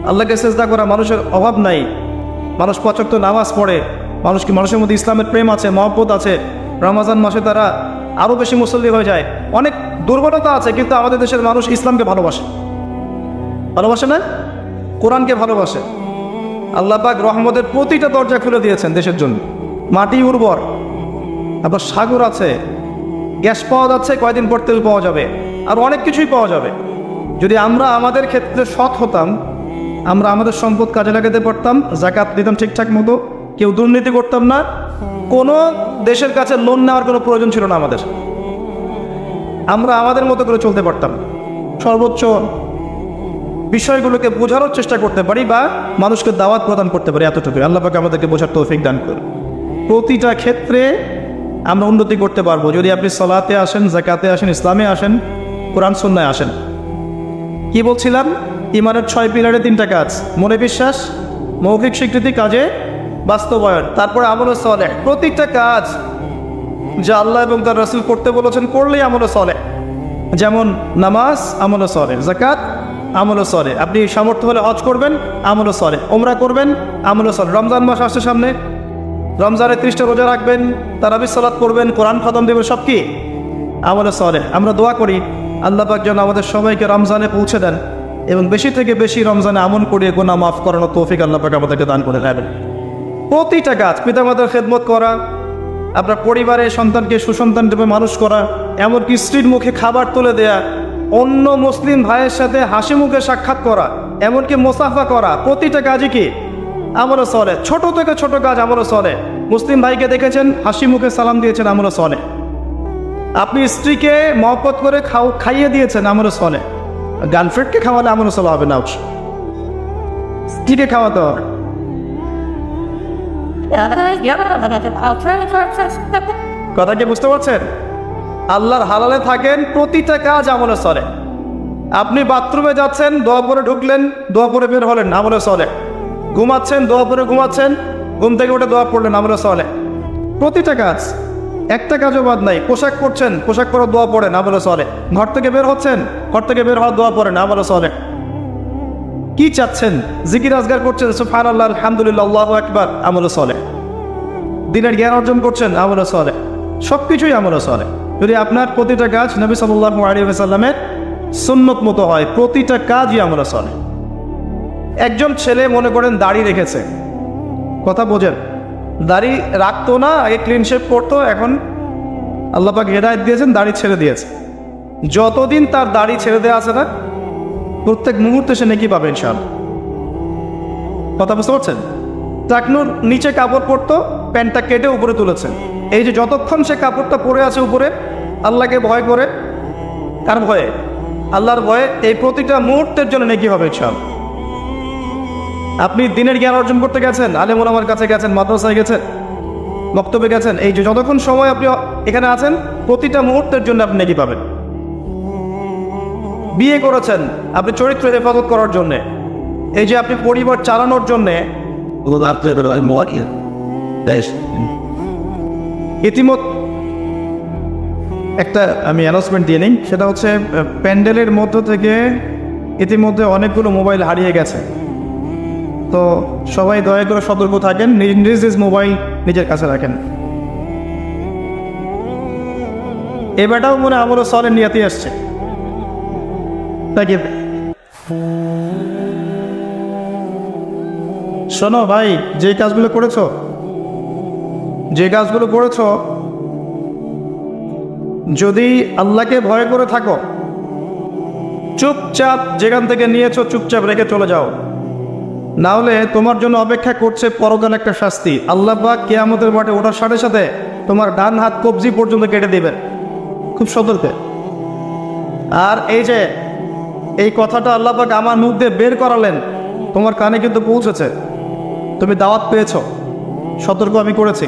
আল্লাহকে সেজদা করা মানুষের অভাব নাই, মানুষ ৫ ওয়াক্ত নামাজ পড়ে, মানুষের মধ্যে ইসলামের প্রেম আছে, মহব্বত আছে। রমজান মাসে তারা আরও বেশি মুসল্লি হয়ে যায়। অনেক দুর্বলতা আছে, কিন্তু আমাদের দেশের মানুষ ইসলামকে ভালোবাসে না, কোরআনকে ভালোবাসে। আল্লাহ পাক রহমতের প্রতিটা দরজা খুলে দিয়েছেন দেশের জন্য। মাটি উর্বর, আপনার সাগর আছে, গ্যাস পাওয়া যাচ্ছে, কয়দিন পর তেল পাওয়া যাবে, আর অনেক কিছুই পাওয়া যাবে। যদি আমরা আমাদের ক্ষেত্রে সৎ হতাম, আমরা আমাদের সম্পদ কাজে লাগাতে পারতাম, জাকাত দিতাম ঠিকঠাক মতো, কেউ দুর্নীতি করতাম না, কোনো দেশের কাছে লোন নেওয়ার কোনো প্রয়োজন ছিল না আমাদের, আমরা আমাদের মতো করে চলতে পারতাম, সর্বোচ্চ বিষয়গুলোকে বোঝানোর চেষ্টা করতে পারি বা মানুষকে দাওয়াত প্রদান করতে পারি, এতটুকু। আল্লাহ পাক আমাদেরকে বোঝার তৌফিক দান করুন। প্রতিটা ক্ষেত্রে আমরা উন্নতি করতে পারবো যদি আপনি সালাতে আসেন, জাকাতে আসেন, ইসলামে আসেন, কোরআন সুন্নায় আসেন। কি বলছিলাম? ইমানের 6 পিলারে 3টা কাজ: মনে বিশ্বাস, মৌখিক স্বীকৃতি, কাজে বাস্তবায়ন, তারপরে আমলে সালেহ। প্রতিটা কাজ যা আল্লাহ এবং তার রাসূল করতে বলেছেন করলেই আমলে সালেহ। যেমন নামাজ, আমলে সালেহ; যাকাত, আমলে সালেহ। আপনি সামর্থ্য হলে হজ করবেন, আমলে সালেহ; ওমরা করবেন, আমলে সালেহ। রমজান মাস আসছে সামনে, রমজানে 30টা রোজা রাখবেন, তারাবির সালাত করবেন, কোরআন খতম দেবেন, সব কি আমলে সালেহ। আমরা দোয়া করি আল্লাহ পাক যেন আমাদের সবাইকে রমজানে পৌঁছে দেন এবং বেশি থেকে বেশি রমজানে আমল করিয়ে গুনাহ মাফ করানোর তৌফিক আল্লাহ পাক আমাদেরকে দান করে দেবেন। প্রতিটা কাজ, পিতামাতার খেদমত করা, আপনার পরিবারের সন্তানকে সুসন্তান রূপে মানুষ করা, এমনকি স্ত্রীর মুখে খাবার তুলে দেয়া, অন্য মুসলিম ভাইয়ের সাথে হাসি মুখে সাক্ষাৎ করা, এমনকি মোসাফা করা, প্রতিটা কাজই কি আমলে সালেহ। ছোট থেকে ছোট কাজ আমলে সালেহ। মুসলিম ভাইকে দেখেছেন, হাসি মুখে সালাম দিয়েছেন, আমলে সালেহ। আপনি স্ত্রীকে মহব্বত করে খাইয়ে দিয়েছেন, আমলে সালেহ। গার্লফ্রেন্ডকে খাওয়ালে আমলে সালেহ হবে না, স্ত্রীকে খাওয়াতে হবে। কথা কি বুঝতে পারছেন? আল্লাহর হালালে থাকেন, প্রতিটা কাজ আমলে সালেহ। আপনি বাথরুমে যাচ্ছেন, দোয়া পরে ঢুকলেন, দোয়া পরে বের হলেন, আমলে সালেহ। ঘুমাচ্ছেন, দোয়া পরে ঘুমাচ্ছেন, ঘুম থেকে উঠে দোয়া পড়লেন, আমলে সালেহ। প্রতিটা কাজ, একটা কাজও বাদ নাই। পোশাক পরছেন, পোশাক পরে দোয়া পড়েন, আমলে সালেহ। ঘর থেকে বের হচ্ছেন, ঘর থেকে বের হওয়ার দোয়া পড়েন, আমলে সালেহ। কি চাচ্ছেন? জিকির আজগার করছেন, সুবহানাল্লাহ, আলহামদুলিল্লাহ, আল্লাহু আকবার, আমলে সালেহ। দিনের জ্ঞান অর্জন করছেন, আমলে সালেহ। সবকিছুই আমলে সালেহ। যদি আপনার প্রতিটা কাজ নবী সাল্লাল্লাহু আলাইহি ওয়াসাল্লামের সুন্নত মতো হয়, প্রতিটা কাজই আমলে সালেহ। একজন ছেলে মনে করেন দাড়ি রেখেছে, কথা বোঝেন, দাড়ি রাখতো না, আগে ক্লিন শেভ করতো, এখন আল্লাহ পাক হেদায়েত দিয়েছেন, দাড়ি ছেড়ে দিয়েছে। যতদিন তার দাড়ি ছেড়ে দেওয়া আছে না, প্রত্যেক মুহূর্তে সে নেকি পাবে ইনশাআল্লাহ। কথা বুঝতে পারছেন? টাকনুর নিচে কাপড় পরতো, প্যান্টটা কেটে উপরে তুলেছেন। এই যে যতক্ষণ সে কাপড়টা পরে আছে উপরে, আল্লাহকে ভয় করে, কার ভয়ে? আল্লাহর ভয়ে, এই প্রতিটা মুহূর্তের জন্য নেকি হবে ইনশাআল্লাহ। আপনি দিনের জ্ঞান অর্জন করতে গেছেন, আলেম ওলামার কাছে গেছেন, মাদ্রাসায় গেছেন, বক্তব্যে গেছেন, এই যে যতক্ষণ সময় আপনি এখানে আছেন প্রতিটা মুহূর্তের জন্য আপনি নেকি পাবেন। বিয়ে করেছেন আপনি চরিত্র হেফাজত করার জন্যে, এই যে আপনি পরিবার চালানোর জন্যে। ইতিমধ্যে একটা আমি অ্যানাউন্সমেন্ট দিয়ে নিই, সেটা হচ্ছে প্যান্ডেলের মধ্য থেকে ইতিমধ্যে অনেকগুলো মোবাইল হারিয়ে গেছে। তো সবাই দয়া করে সতর্ক থাকেন, নিজ নিজ মোবাইল নিজের কাছে রাখেন। এবারটাও মনে আমল সলের নিয়াতি আসছে। শোনো ভাই, যে কাজগুলো করেছো যদি আল্লাহকে ভয় করে থাকো, চুপচাপ যেখান থেকে নিয়েছো চুপচাপ রেখে চলে যাও, না হলে তোমার জন্য অপেক্ষা করছে পরকাল একটা শাস্তি। আল্লাহ পাক কিয়ামতের মাঠে ওঠার সাথে সাথে তোমার ডান হাত কবজি পর্যন্ত কেটে দিবেন, খুব সতর্ক। আর এই কথাটা আল্লাহ পাক আমার মুখ দিয়ে বের করালেন, তোমার কানে কিন্তু পৌঁছেছে, তুমি দাওয়াত পেয়েছো, সতর্ক আমি করেছি।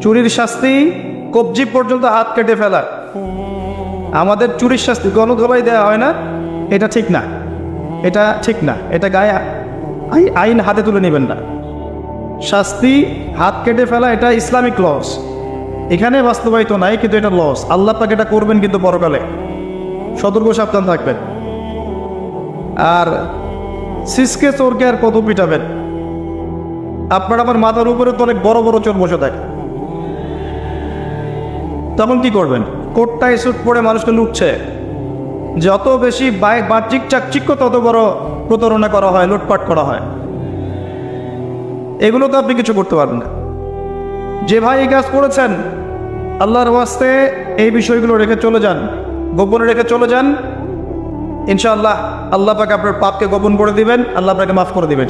চুরির শাস্তি কবজি পর্যন্ত হাত কেটে ফেলা। আমাদের চুরির শাস্তি গণধোলাই দেওয়া হয় না, এটা ঠিক না, এটা গায়ে আইন হাতে তুলে নেবেন না। শাস্তি হাত কেটে ফেলা এটা ইসলামিক লস, এখানে বাস্তবায়িত নাই, কিন্তু এটা লস। আল্লাহ পাক এটা করবেন কিন্তু পরকালে, সতর্ক সাবধান থাকবেন। আর সিসকে চোরকে আর কত পিটাবেন? আপনার আমার মাথার উপরে তো অনেক বড় বড় চোর বসে থাকে, তখন কি করবেন? কোটটাই স্যুট পরে মানুষকে লুটছে, যত বেশি বাহ্যিক চাকচিক্য তত বড় প্রতারণা করা হয়, লুটপাট করা হয়। এগুলো তো আপনি কিছু করতে পারবেন না। যে ভাই এই কাজ করেছেন, আল্লাহর ওয়াস্তে এই বিষয়গুলো রেখে চলে যান, গোপনে রেখে চলে যান। ইনশাআল্লাহ আল্লাহ পাক আপনার পাপকে গোপন করে দিবেন, আল্লাহ আপনাকে মাফ করে দিবেন।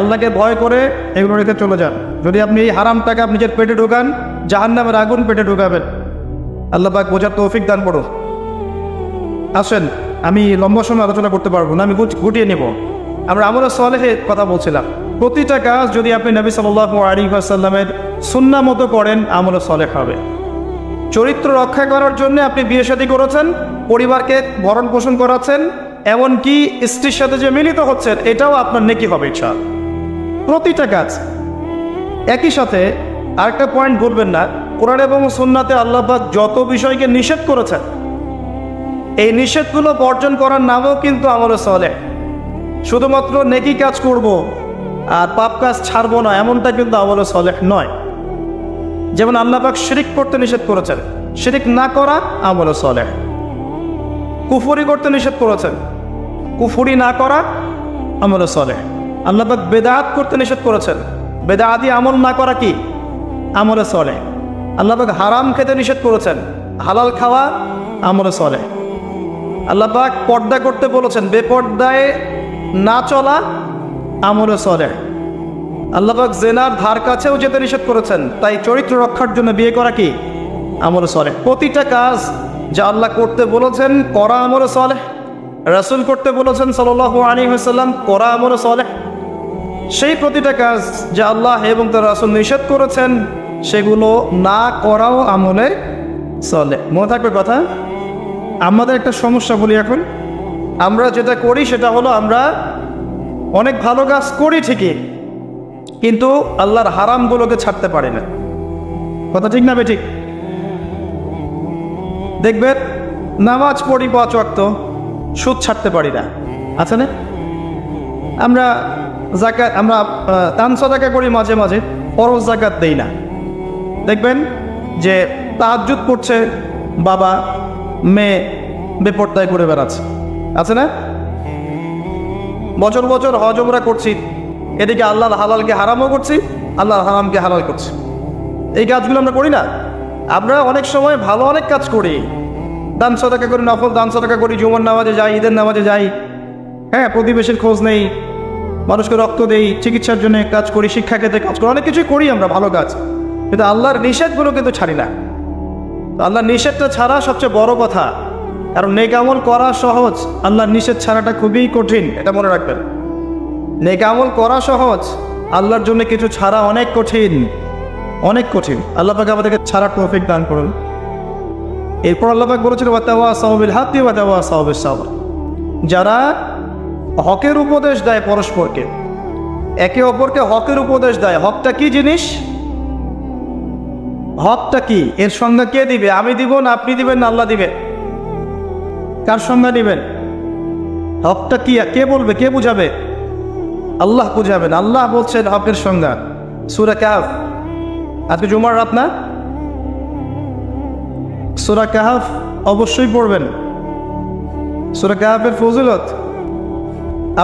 আল্লাহকে ভয় করে এগুলো রেখে চলে যান। যদি আপনি এই হারাম টাকা নিজের পেটে ঢোকান, জাহান্নামের আগুন পেটে ঢোকাবেন। আল্লাহ পাক বোঝার তৌফিক দান করুন। আসেন, আমি লম্বা সময় আলোচনা করতে পারবো না, আমি গুটিয়ে নেব। আমরা আমলে সালেহের কথা বলছিলাম। প্রতিটা কাজ যদি আপনি নবী সাল্লাল্লাহু আলাইহি ওয়াসাল্লামের সুন্নাহ মতো করেন, আমলে সালেহ হবে। চরিত্র রক্ষা করার জন্য আপনি বিয়ে শাদী করেছেন, পরিবারকে ভরণ পোষণ করাচ্ছেন, এমনকি স্ত্রীর সাথে যে মিলিত হচ্ছেন, এটাও আপনার নেকি হবে ইনশাআল্লাহ। প্রতিটা কাজ। একই সাথে আরেকটা পয়েন্ট বলবেন না, কোরআন এবং সুন্নাতে আল্লাহ পাক যত বিষয়কে নিষেধ করেছেন, এই নিষেধগুলো বর্জন করার নামও কিন্তু আমলে সালেহ। শুধুমাত্র নেকি কাজ করব আর পাপ কাজ ছাড়বো না, এমনটা কিন্তু আমলে সালেহ নয়। যেমন আল্লাহ পাক শিরিক করতে নিষেধ করেছেন, শিরিক না করা আমলে সালেহ। কুফরি করতে নিষেধ করেছেন, কুফরি না করা আমলে সালেহ। আল্লাহ পাক বেদাত করতে নিষেধ করেছেন, বেদাতি আমল না করা কি আমলে সালেহ। আল্লাহ পাক হারাম খেতে নিষেধ করেছেন, হালাল খাওয়া আমলে সালেহ। আল্লাহ পাক পর্দা করতে বলেছেন, বেপর্দায় না চলা আমলে সালেহ। আল্লাহ পাক জেনার ধার কাছেও যেতে নিষেধ করেছেন, তাই চরিত্র রক্ষার জন্য বিয়ে করা কি আমলে সালেহ। প্রতিটা কাজ যা আল্লাহ করতে বলেছেন করা আমলে সালেহ, রাসূল করতে বলেছেন সাল্লাল্লাহু আলাইহি ওয়াসাল্লাম করা আমলে সালেহ। সেই প্রতিটা কাজ যা আল্লাহ এবং তার রাসূল নিষেধ করেছেন, সেগুলো না করাও আমলে সালেহ। মনে থাকবে কথা। আমাদের একটা সমস্যা বলি এখন, আমরা যেটা করি সেটা হলো আমরা অনেক ভালো কাজ করি ঠিকই, কিন্তু আল্লাহর হারামগুলোকে ছাড়তে পারি না। কথা ঠিক না বেঠিক? দেখবেন নামাজ পড়ি 5 ওয়াক্ত, সুদ ছাড়তে পারি না, আছে না? আমরা যাকাত, আমরা দান সাদাকা করি মাঝে মাঝে, ফরজ যাকাত দেই না। দেখবেন যে তাহাজ্জুদ পড়ছে বাবা, মেয়ে বেপর্দায় করে বেড়াচ্ছে, আছে না? বছর বছর হজ উমরা করছি, এদিকে আল্লাহর হালালকে হারামও করছি, আল্লাহর হারামকে হালাল করছি। এই কাজগুলো আমরা করি না। আমরা অনেক সময় ভালো অনেক কাজ করি, দান সাদাকা করি, নফল দান সাদাকা করি, জুমার নামাজে যাই, ঈদের নামাজে যাই, হ্যাঁ, প্রতিবেশীর খোঁজ নেই, মানুষকে রক্ত দেই, চিকিৎসার জন্য কাজ করি, শিক্ষা ক্ষেত্রে কাজ করি, অনেক কিছুই করি আমরা ভালো কাজ, কিন্তু আল্লাহর নিষেধগুলো কিন্তু ছাড়ি না। আল্লাহর নিষেধটা ছাড়া সবচেয়ে বড় কথা, কারণ নেক আমল করা সহজ, আল্লাহর নিষেধ ছাড়াটা খুবই কঠিন, এটা মনে রাখবেন। নেক আমল করা সহজ, আল্লাহর জন্য কিছু ছাড়া অনেক কঠিন, অনেক কঠিন। আল্লাহ পাক আমাদেরকে ছাড়ার তৌফিক দান করুন। এরপর আল্লাহ পাক বলেছেন ওয়াতাওয়াসাউ বিল হাক্কি ওয়াতাওয়াসাউ বিস সাবর, যারা হকের উপদেশ দেয় পরস্পরকে, একে অপরকে হকের উপদেশ দেয়। হকটা কি জিনিস? হকটা কি? এর সংজ্ঞা কে দিবে? আমি দিব না, আপনি দিবেন না, আল্লাহ দিবে? কার সংজ্ঞা দিবেন? হকটা কি কে বলবে, কে বুঝাবে? আল্লাহ বুঝাবেন। আল্লাহ বলছেন হকের সংজ্ঞা, সূরা কাহফ। আজকে জুমার রাত না? সূরা কাহফ অবশ্যই পড়বেন। সূরা কাহফের ফজিলত,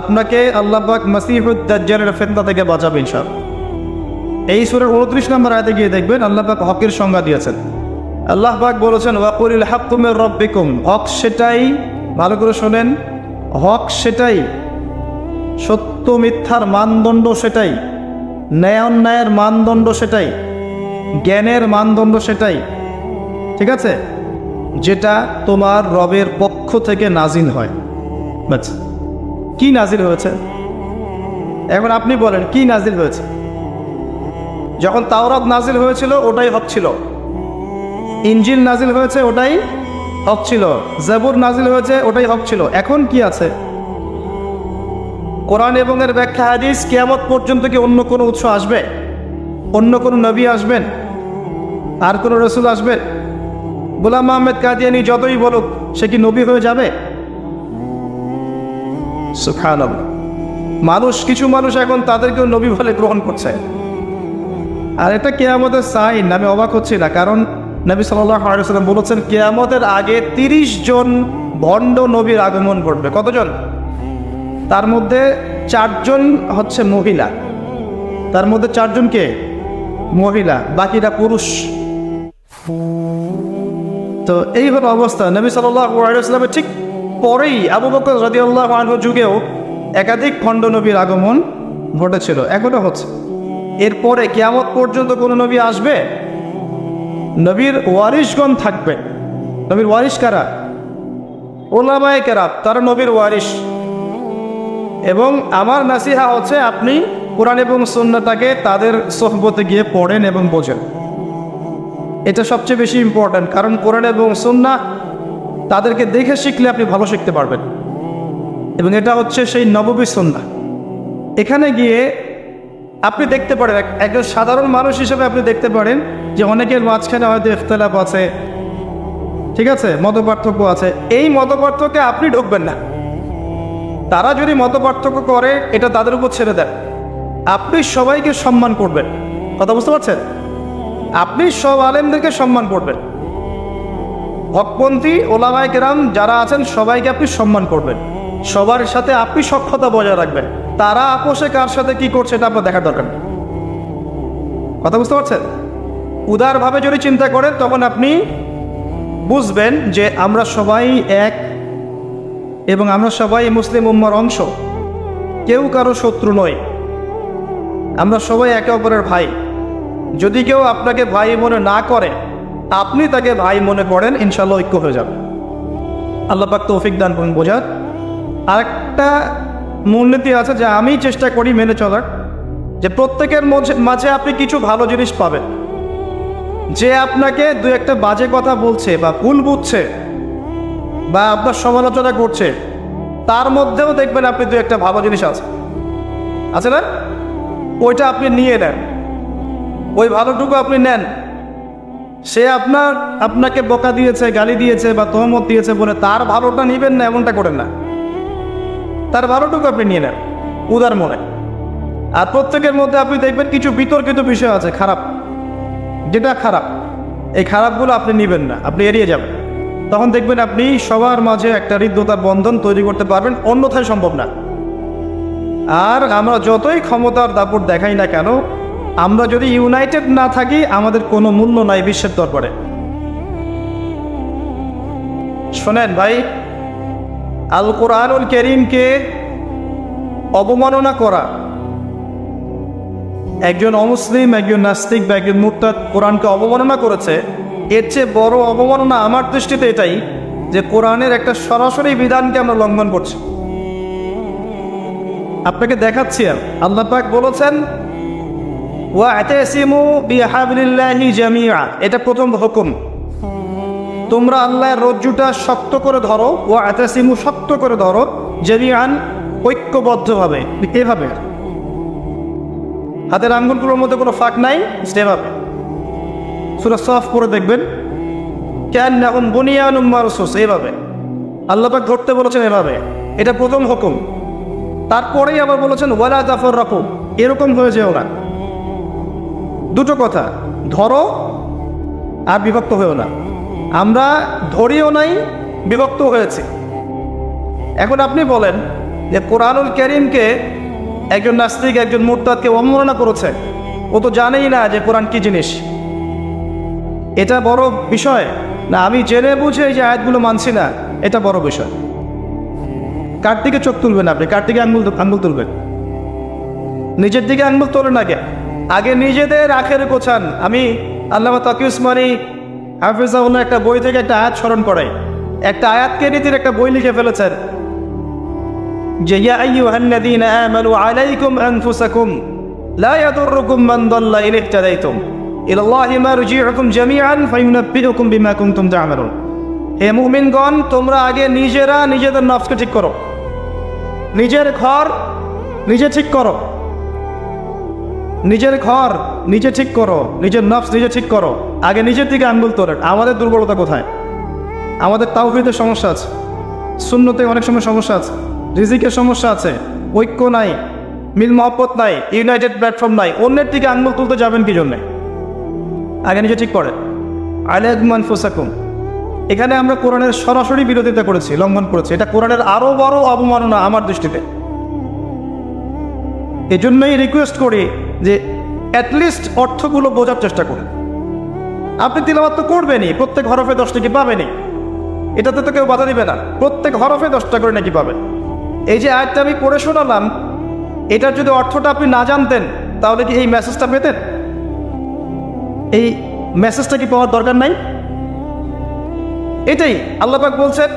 আপনাকে আল্লাহ পাক মাসিহুদ দাজ্জালের ফিতনা থেকে বাঁচাবে ইনশাআল্লাহ। এই সূরার 29 নম্বর আয়াতে গিয়ে দেখবেন আল্লাহ পাক হকের সংজ্ঞা দিয়েছেন। আল্লাহ পাক বলেছেন ওয়াকুলিল হাক্কু মির রাব্বিকুম, হক সেটাই, ভালো করে শোনেন, হক সেটাই, সত্য মিথ্যার মানদণ্ড সেটাই, ন্যায় অন্যায়ের মানদণ্ড সেটাই, জ্ঞানের মানদণ্ড সেটাই, ঠিক আছে, যেটা তোমার রবের পক্ষ থেকে নাজিল হয়। বাস, কি নাজিল হয়েছে? এখন আপনি বলেন কি নাজিল হয়েছে? যখন তাওরাত নাজিল হয়েছিল ওটাই হক ছিল, ইনজিল নাজিল হয়েছে ওটাই হক ছিল, জাবুর নাজিল হয়েছে ওটাই হক ছিল। এখন কি আছে? কোরআন এবং এর ব্যাখ্যা হাদিস। কিয়ামত পর্যন্ত কি অন্য কোনো উৎস আসবে? অন্য কোনো নবী আসবেন? আর কোনো রসুল আসবেন? গোলাম আহমেদ কাদিয়ানী যতই বলুক, সে কি নবী হয়ে যাবে? সুবহানাল্লাহ। মানুষ, কিছু মানুষ এখন তাদেরকেও নবী বলে গ্রহণ করছে। আর এটা কিয়ামতের সাইন। আমি অবাক হচ্ছি না, কারণ নবী সাল্লাল্লাহু আলাইহি ওয়াসাল্লাম বলেছেন কিয়ামতের আগে 30 জন ভণ্ড নবীর আগমন ঘটবে। কতজন? তার মধ্যে 4 জন হচ্ছে মহিলা, তার মধ্যে 4 জন কে? মহিলা, বাকিরা পুরুষ। তো এই হলো অবস্থা। নবী সাল্লাল্লাহু আলাইহি ওয়াসাল্লামের ঠিক পরেই আবু বকর রাদিয়াল্লাহু আনহু যুগেও একাধিক খণ্ড নবীর আগমন ঘটেছিল, এখনো হচ্ছে। এরপরে কিয়ামত পর্যন্ত কোন নবী আসবে? নবীর ওয়ারিশগণ থাকবে। নবীর ওয়ারিশ কারা? উলামায়ে কেরাম, তারা নবীর ওয়ারিশ। এবং আমার নাসিহা হচ্ছে আপনি কোরআন এবং সুন্নাহটাকে তাদের সোহবতে গিয়ে পড়েন এবং বোঝেন। এটা সবচেয়ে বেশি ইম্পর্ট্যান্ট, কারণ কোরআন এবং সুন্নাহ তাদেরকে দেখে শিখলে আপনি ভালো শিখতে পারবেন। এবং এটা হচ্ছে সেই নববী সুন্নাহ। এখানে গিয়ে আপনি দেখতে পারেন, একজন সাধারণ মানুষ হিসেবে আপনি দেখতে পারেন যে অনেকের মাঝখানে হয়তো ইখতিলাফ আছে, ঠিক আছে, মতপার্থক্য আছে। এই মতপার্থক্যে আপনি ঢুকবেন না। তারা যদি মতপার্থক্য করে এটা তাদের উপর ছেড়ে দেন। আপনি সবাইকে সম্মান করবেন। কথা বুঝতে পারছেন? আপনি সব আলেমদেরকে সম্মান করবেন। হকপন্থী ওলামায়ে কেরাম যারা আছেন সবাইকে আপনি সম্মান করবেন। সবার সাথে আপনি সখ্যতা বজায় রাখবেন। তারা আপোষে কার সাথে কি করছে এটা আপনার দেখার দরকার নেই। কথা বুঝতে পারছেন? উদারভাবে যদি চিন্তা করেন তখন আপনি বুঝবেন যে আমরা সবাই এক এবং আমরা সবাই মুসলিম উম্মার অংশ। কেউ কারো শত্রু নয়, আমরা সবাই একে অপরের ভাই। যদি কেউ আপনাকে ভাই মনে না করে, আপনি তাকে ভাই মনে করেন, ইনশাআল্লাহ ঐক্য হয়ে যাবে। আল্লাহ পাক তৌফিক দান করুন বোঝার। আরেকটা মূলনীতি আছে যা আমি চেষ্টা করি মেনে চলার, যে প্রত্যেকের মাঝে আপনি কিছু ভালো জিনিস পাবেন। যে আপনাকে দু একটা বাজে কথা বলছে বা ভুল বুঝছে বা আপনার সমালোচনা করছে, তার মধ্যেও দেখবেন আপনি দু একটা ভালো জিনিস আছে না? ওইটা আপনি নিয়ে নেন, ওই ভালোটুকু আপনি নেন। সে আপনাকে বকা দিয়েছে, গালি দিয়েছে বা তহমত দিয়েছে বলে তার ভালোটা নিবেন না, এমনটা করেন না। তার ভালোটুকু আপনি নিয়ে নেন উদার মনে। আর প্রত্যেকের মধ্যে আপনি দেখবেন কিছু বিতর্কিত বিষয় আছে, খারাপ, যেটা খারাপ, এই খারাপগুলো আপনি নিবেন না, আপনি এড়িয়ে যাবেন। তখন দেখবেন আপনি সবার মাঝে একটা হৃদ্যতার বন্ধন তৈরি করতে পারবেন, অন্যথায় সম্ভব না। আর আমরা যতই ক্ষমতার দাপট দেখাই না কেন, আমরা যদি ইউনাইটেড না থাকি আমাদের কোনো মূল্য নাই বিশ্বের দরবারে। শোনেন ভাই, আল কোরআনুল কারীমকে অবমাননা করা, একজন অমুসলিম, একজন নাস্তিক বা একজন মুরতাদ কোরআনকে অবমাননা করেছে, এর চেয়ে বড় অবমাননা আমার দৃষ্টিতে এটাই যে কোরআনের একটা সরাসরি বিধানকে আমরা লঙ্ঘন করছি। আপনাকে দেখাচ্ছি। আল্লাহ পাক বলেছেন ওয়া'তাসিমু বিহাবলিল্লাহি জামিআ, এটা প্রথম হুকুম। তোমরা আল্লাহর রজ্জুটা শক্ত করে ধরো, ওয়া'তাসিমু শক্ত করে ধরো, জামিআন ঐক্যবদ্ধভাবে, এভাবে হাতের আঙ্গুলগুলোর মধ্যে কোনো ফাঁক নাই, সেভাবে। সূরা সাফ পড়ে দেখবেন, কান্নাহুম বুনিয়ানুম মারসুস, এভাবে আল্লাহ পাক ধরতে বলেছেন, এভাবে। এটা প্রথম হুকুম। তারপরেই আবার বলেছেন ওয়ালা তাফাররাকু, এরকম হয়ে যেও না। দুটো কথা, ধরো আর বিভক্ত হয়েও না। আমরা ধরিও নাই, বিভক্ত হয়েছে। এখন আপনি বলেন যে কোরআনুল কারীমকে একজন নাস্তিক, একজন মুরতাদকে অবমাননা করেছে, ও তো জানেই না যে কোরআন কি জিনিস। এটা বড় বিষয় না আমি জেনে বুঝে এই যে আয়াতগুলো মানছি না, এটা বড় বিষয়? কার দিকে চোখ তুলবেন আপনি? কার দিকে আঙ্গুল তুলবেন? নিজের দিকে আঙ্গুল তোলেন আগে নিজেদের আখের গোছান। আমি আল্লামা তাকি উসমানী হাফিজাহুল্লাহ একটা বই থেকে একটা আয়াত স্মরণ করাই। একটা আয়াতকে নিয়ে তিনি একটা বই লিখে ফেলেছেন যে ইয়া আইয়ুহাল্লাযীনা আমানু আলাইকুম আনফুসাকুম লা ইয়াদুররুকুম মান দাল্লা ইন ইহতাদাইতুম ইলাল্লাহি মারজিউকুম জামিআন ফায়ুনাব্বিউকুম বিমা কুনতুম তা'মালুন। হে মুমিনগণ, তোমরা আগে নিজেরা নিজেদের নফসকে ঠিক করো, নিজের ঘর নিজে ঠিক করো, নিজের ঘর নিজে ঠিক করো, নিজের নফস নিজে ঠিক করো। আগে নিজের দিকে আঙ্গুল তোলেন। আমাদের দুর্বলতা কোথায়? আমাদের তাওহীদের সমস্যা আছে, সুন্নতে অনেক সময় সমস্যা আছে, রিজিকের সমস্যা আছে, ঐক্য নাই, মিল মহব্বত নাই, ইউনাইটেড প্ল্যাটফর্ম নাই। অন্যের দিকে আঙ্গুল তুলতে যাবেন কি জন্যে? আগে নিজে ঠিক করেন। আলাইকুম আনফুসাকুম, এখানে আমরা কোরআনের সরাসরি বিরোধিতা করেছি, লঙ্ঘন করেছি। এটা কোরআনের আরো বড় অবমাননা আমার দৃষ্টিতে। এজন্যই রিকোয়েস্ট করি যে অ্যাটলিস্ট অর্থগুলো বোঝার চেষ্টা করুন। আপনি তিলাওয়াত তো করবেনই, প্রত্যেক হরফে 10 টাকা পাবেনই, এটাতে তো কেউ বাধা দিবে না। প্রত্যেক হরফে 10 টাকা করে নাকি পাবেন। এই যে আয়াতটা আমি পড়ে শোনালাম, এটার যদি অর্থটা আপনি না জানতেন তাহলে কি এই মেসেজটা পেতেন? এই মেসেজটা কি পাওয়ার দরকার নাই? এটাই আল্লাহ পাক বলছেন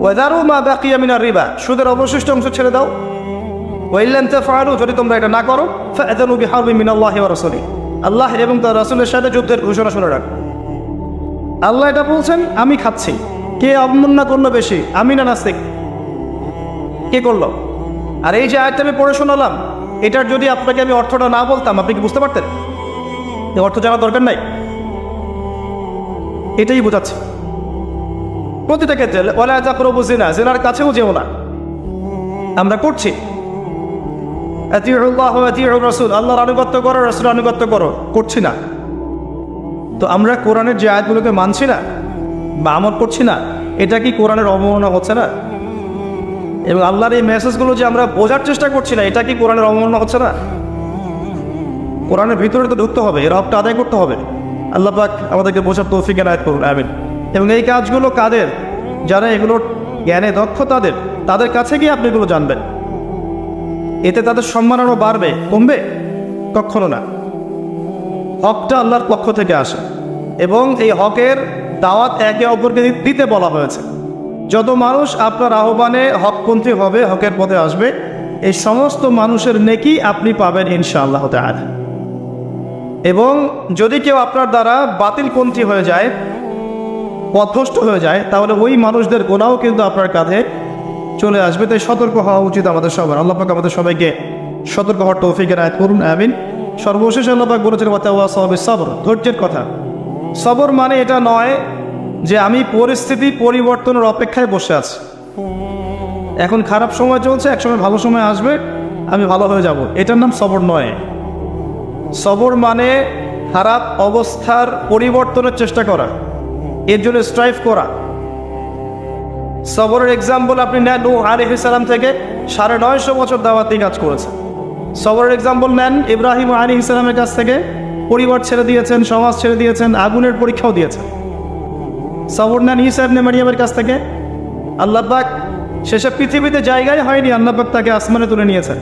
ওয়াদারু মা বাকিয়া মিনার রিবা, সুদের অবশিষ্ট অংশ ছেড়ে দাও। ওয়াইল্লান তাফআলু, যদি তোমরা এটা না করো ফাআযানু বিহারবিন মিনাল্লাহি ওয়া রাসূলিহি, আল্লাহ এবং তার রাসূলের সাথে যুদ্ধের ঘোষণা শুনে রাখ। আল্লাহ এটা বলছেন, আমি খাচ্ছি। কে অবমাননা করলো বেশি, আমি না নাস্তিক? কে করলো? আর এই যে আয়াতটা আমি পড়ে শোনালাম, এটার যদি আপনাকে আমি অর্থটা না বলতাম, আপনি কি বুঝতে পারতেন? অর্থ জানার দরকার নাই, এটাই বোঝাচ্ছে প্রতিটা ক্ষেত্রে। ওয়ালা তাকরাবু জিনা, জিনার কাছেও যেও না। আমরা করছি আতিউল্লাহ ওয়া আতিউর রাসূল, আল্লাহর আনুগত্য করো, রাসূলের আনুগত্য করো, করছি না। তো আমরা কোরআনের যে আয়াতগুলোকে মানছি না বা আমল করছি না, এটা কি কোরআনের অবমাননা হচ্ছে না? এবং আল্লাহর এই মেসেজগুলো যে আমরা বোঝার চেষ্টা করছি না, এটা কি কোরআনের অবমাননা হচ্ছে না? কোরআনের ভিতরে তো ঢুকতে হবে, এর হকটা আদায় করতে হবে। আল্লাহ পাক আমাদেরকে বোঝার তৌফিক এনায়েত করুন, আমিন। এবং এই কাজগুলো কাদের? যারা এগুলোর জ্ঞানে দক্ষ, তাদের কাছে গিয়ে আপনি এগুলো জানবেন। এতে তাদের সম্মান আরও বাড়বে, কমবে? কখনো না। হকটা আল্লাহর পক্ষ থেকে আসে এবং এই হকের দাওয়াত একে অপরকে দিতে বলা হয়েছে। যত মানুষ আপনার আহ্বানে হকপন্থী হবে, হকের পথে আসবে, এই সমস্ত মানুষের নেকি আপনি পাবেন ইনশাআল্লাহ তাআলা। এবং যদি কেউ আপনার দ্বারা বাতিলপন্থী হয়ে যায়, পথভ্রষ্ট হয়ে যায়, তাহলে ওই মানুষদের গোনাও কিন্তু আপনার কাঁধে চলে আসবে। তাই সতর্ক হওয়া উচিত আমাদের সবার। আল্লাহ পাক আমাদের সবাইকে সতর্ক হওয়ার তৌফিক এনায়েত করুন, আমিন। সর্বশেষ আল্লাহ পাক বলেছেন ওয়াতাওয়াসাউ বিস-সাবর, ধৈর্যের কথা। সবর মানে এটা নয় যে আমি পরিস্থিতি পরিবর্তনের অপেক্ষায় বসে আছি, এখন খারাপ সময় চলছে, এক সময় ভালো সময় আসবে, আমি ভালো হয়ে যাব, এটার নাম সবর নয়। সবর মানে খারাপ অবস্থার পরিবর্তনের চেষ্টা করা, এর জন্য স্ট্রাইভ করা। সবরের এক্সাম্পল আপনি নেন, নূহ আলাইহিস সালাম থেকে 950 বছর দাওয়াতি কাজ করেছে। সবরের এক্সাম্পল নেন ইব্রাহিম আলাইহিস সালামের কাছ থেকে, পরিবার ছেড়ে দিয়েছেন, সমাজ ছেড়ে দিয়েছেন, আগুনের পরীক্ষাও দিয়েছেন। সবর নেন ঈসা ইবনে মারইয়ামের কাছ থেকে, আল্লাহ পাক শেষে পৃথিবীতে জায়গায় হয়নি, আল্লাহ পাক তাকে আসমানে তুলে নিয়েছেন।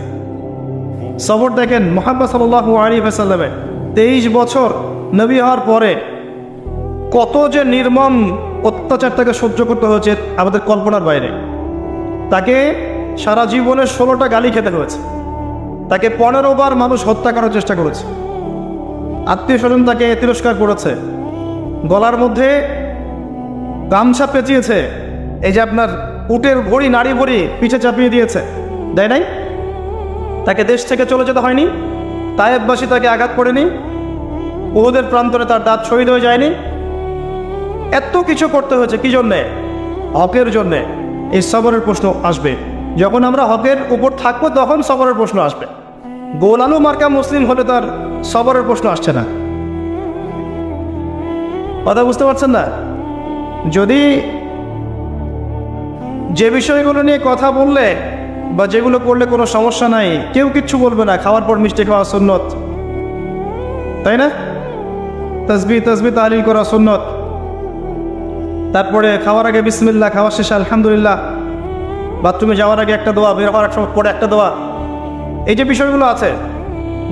সবর দেখেন মুহাম্মদ সাল্লাল্লাহু আলাইহি ওয়াসাল্লামের 23 বছর নবী হওয়ার পরে কত যে নির্মম অত্যাচার তাকে সহ্য করতে হয়েছে আমাদের কল্পনার বাইরে। তাকে সারা জীবনে 16টা গালি খেতে হয়েছে, তাকে 15 বার মানুষ হত্যা করার চেষ্টা করেছে, আত্মীয় স্বজন তাকে তিরস্কার করেছে, গলার মধ্যে গামছা পেঁচিয়েছে, এই যে আপনার উটের ভড়ি নাড়ি ভড়ি পিছে চাপিয়ে দিয়েছে, দেয় নাই? তাকে দেশ থেকে চলে যেতে হয়নি, তায়েববাসী তাকে আঘাত করেনি, উহুদের প্রান্তরে তার দাঁত শহীদ হয়ে যায়নি। এত কিছু করতে হয়েছে কি জন্যে? হকের জন্যে। এই সবরের প্রশ্ন আসবে যখন আমরা হকের উপর থাকবো, তখন সবরের প্রশ্ন আসবে। গোল আলু মার্কা মুসলিম হলে তার সবরের প্রশ্ন আসছে না। কথা বুঝতে পারছেন না? যদি যে বিষয়গুলো নিয়ে কথা বললে বা যেগুলো করলে কোনো সমস্যা নাই, কেউ কিচ্ছু বলবে না, খাওয়ার পর মিষ্টি খাওয়া সুন্নত, তাই না? তাসবিহ তাহলিল করা সুন্নত, তারপরে খাওয়ার আগে বিসমিল্লাহ, খাওয়ার শেষে আলহামদুলিল্লাহ, বাথরুমে যাওয়ার আগে একটা দোয়া, বের হওয়ার সময় পরে একটা দোয়া। এই যে বিষয়গুলো আছে,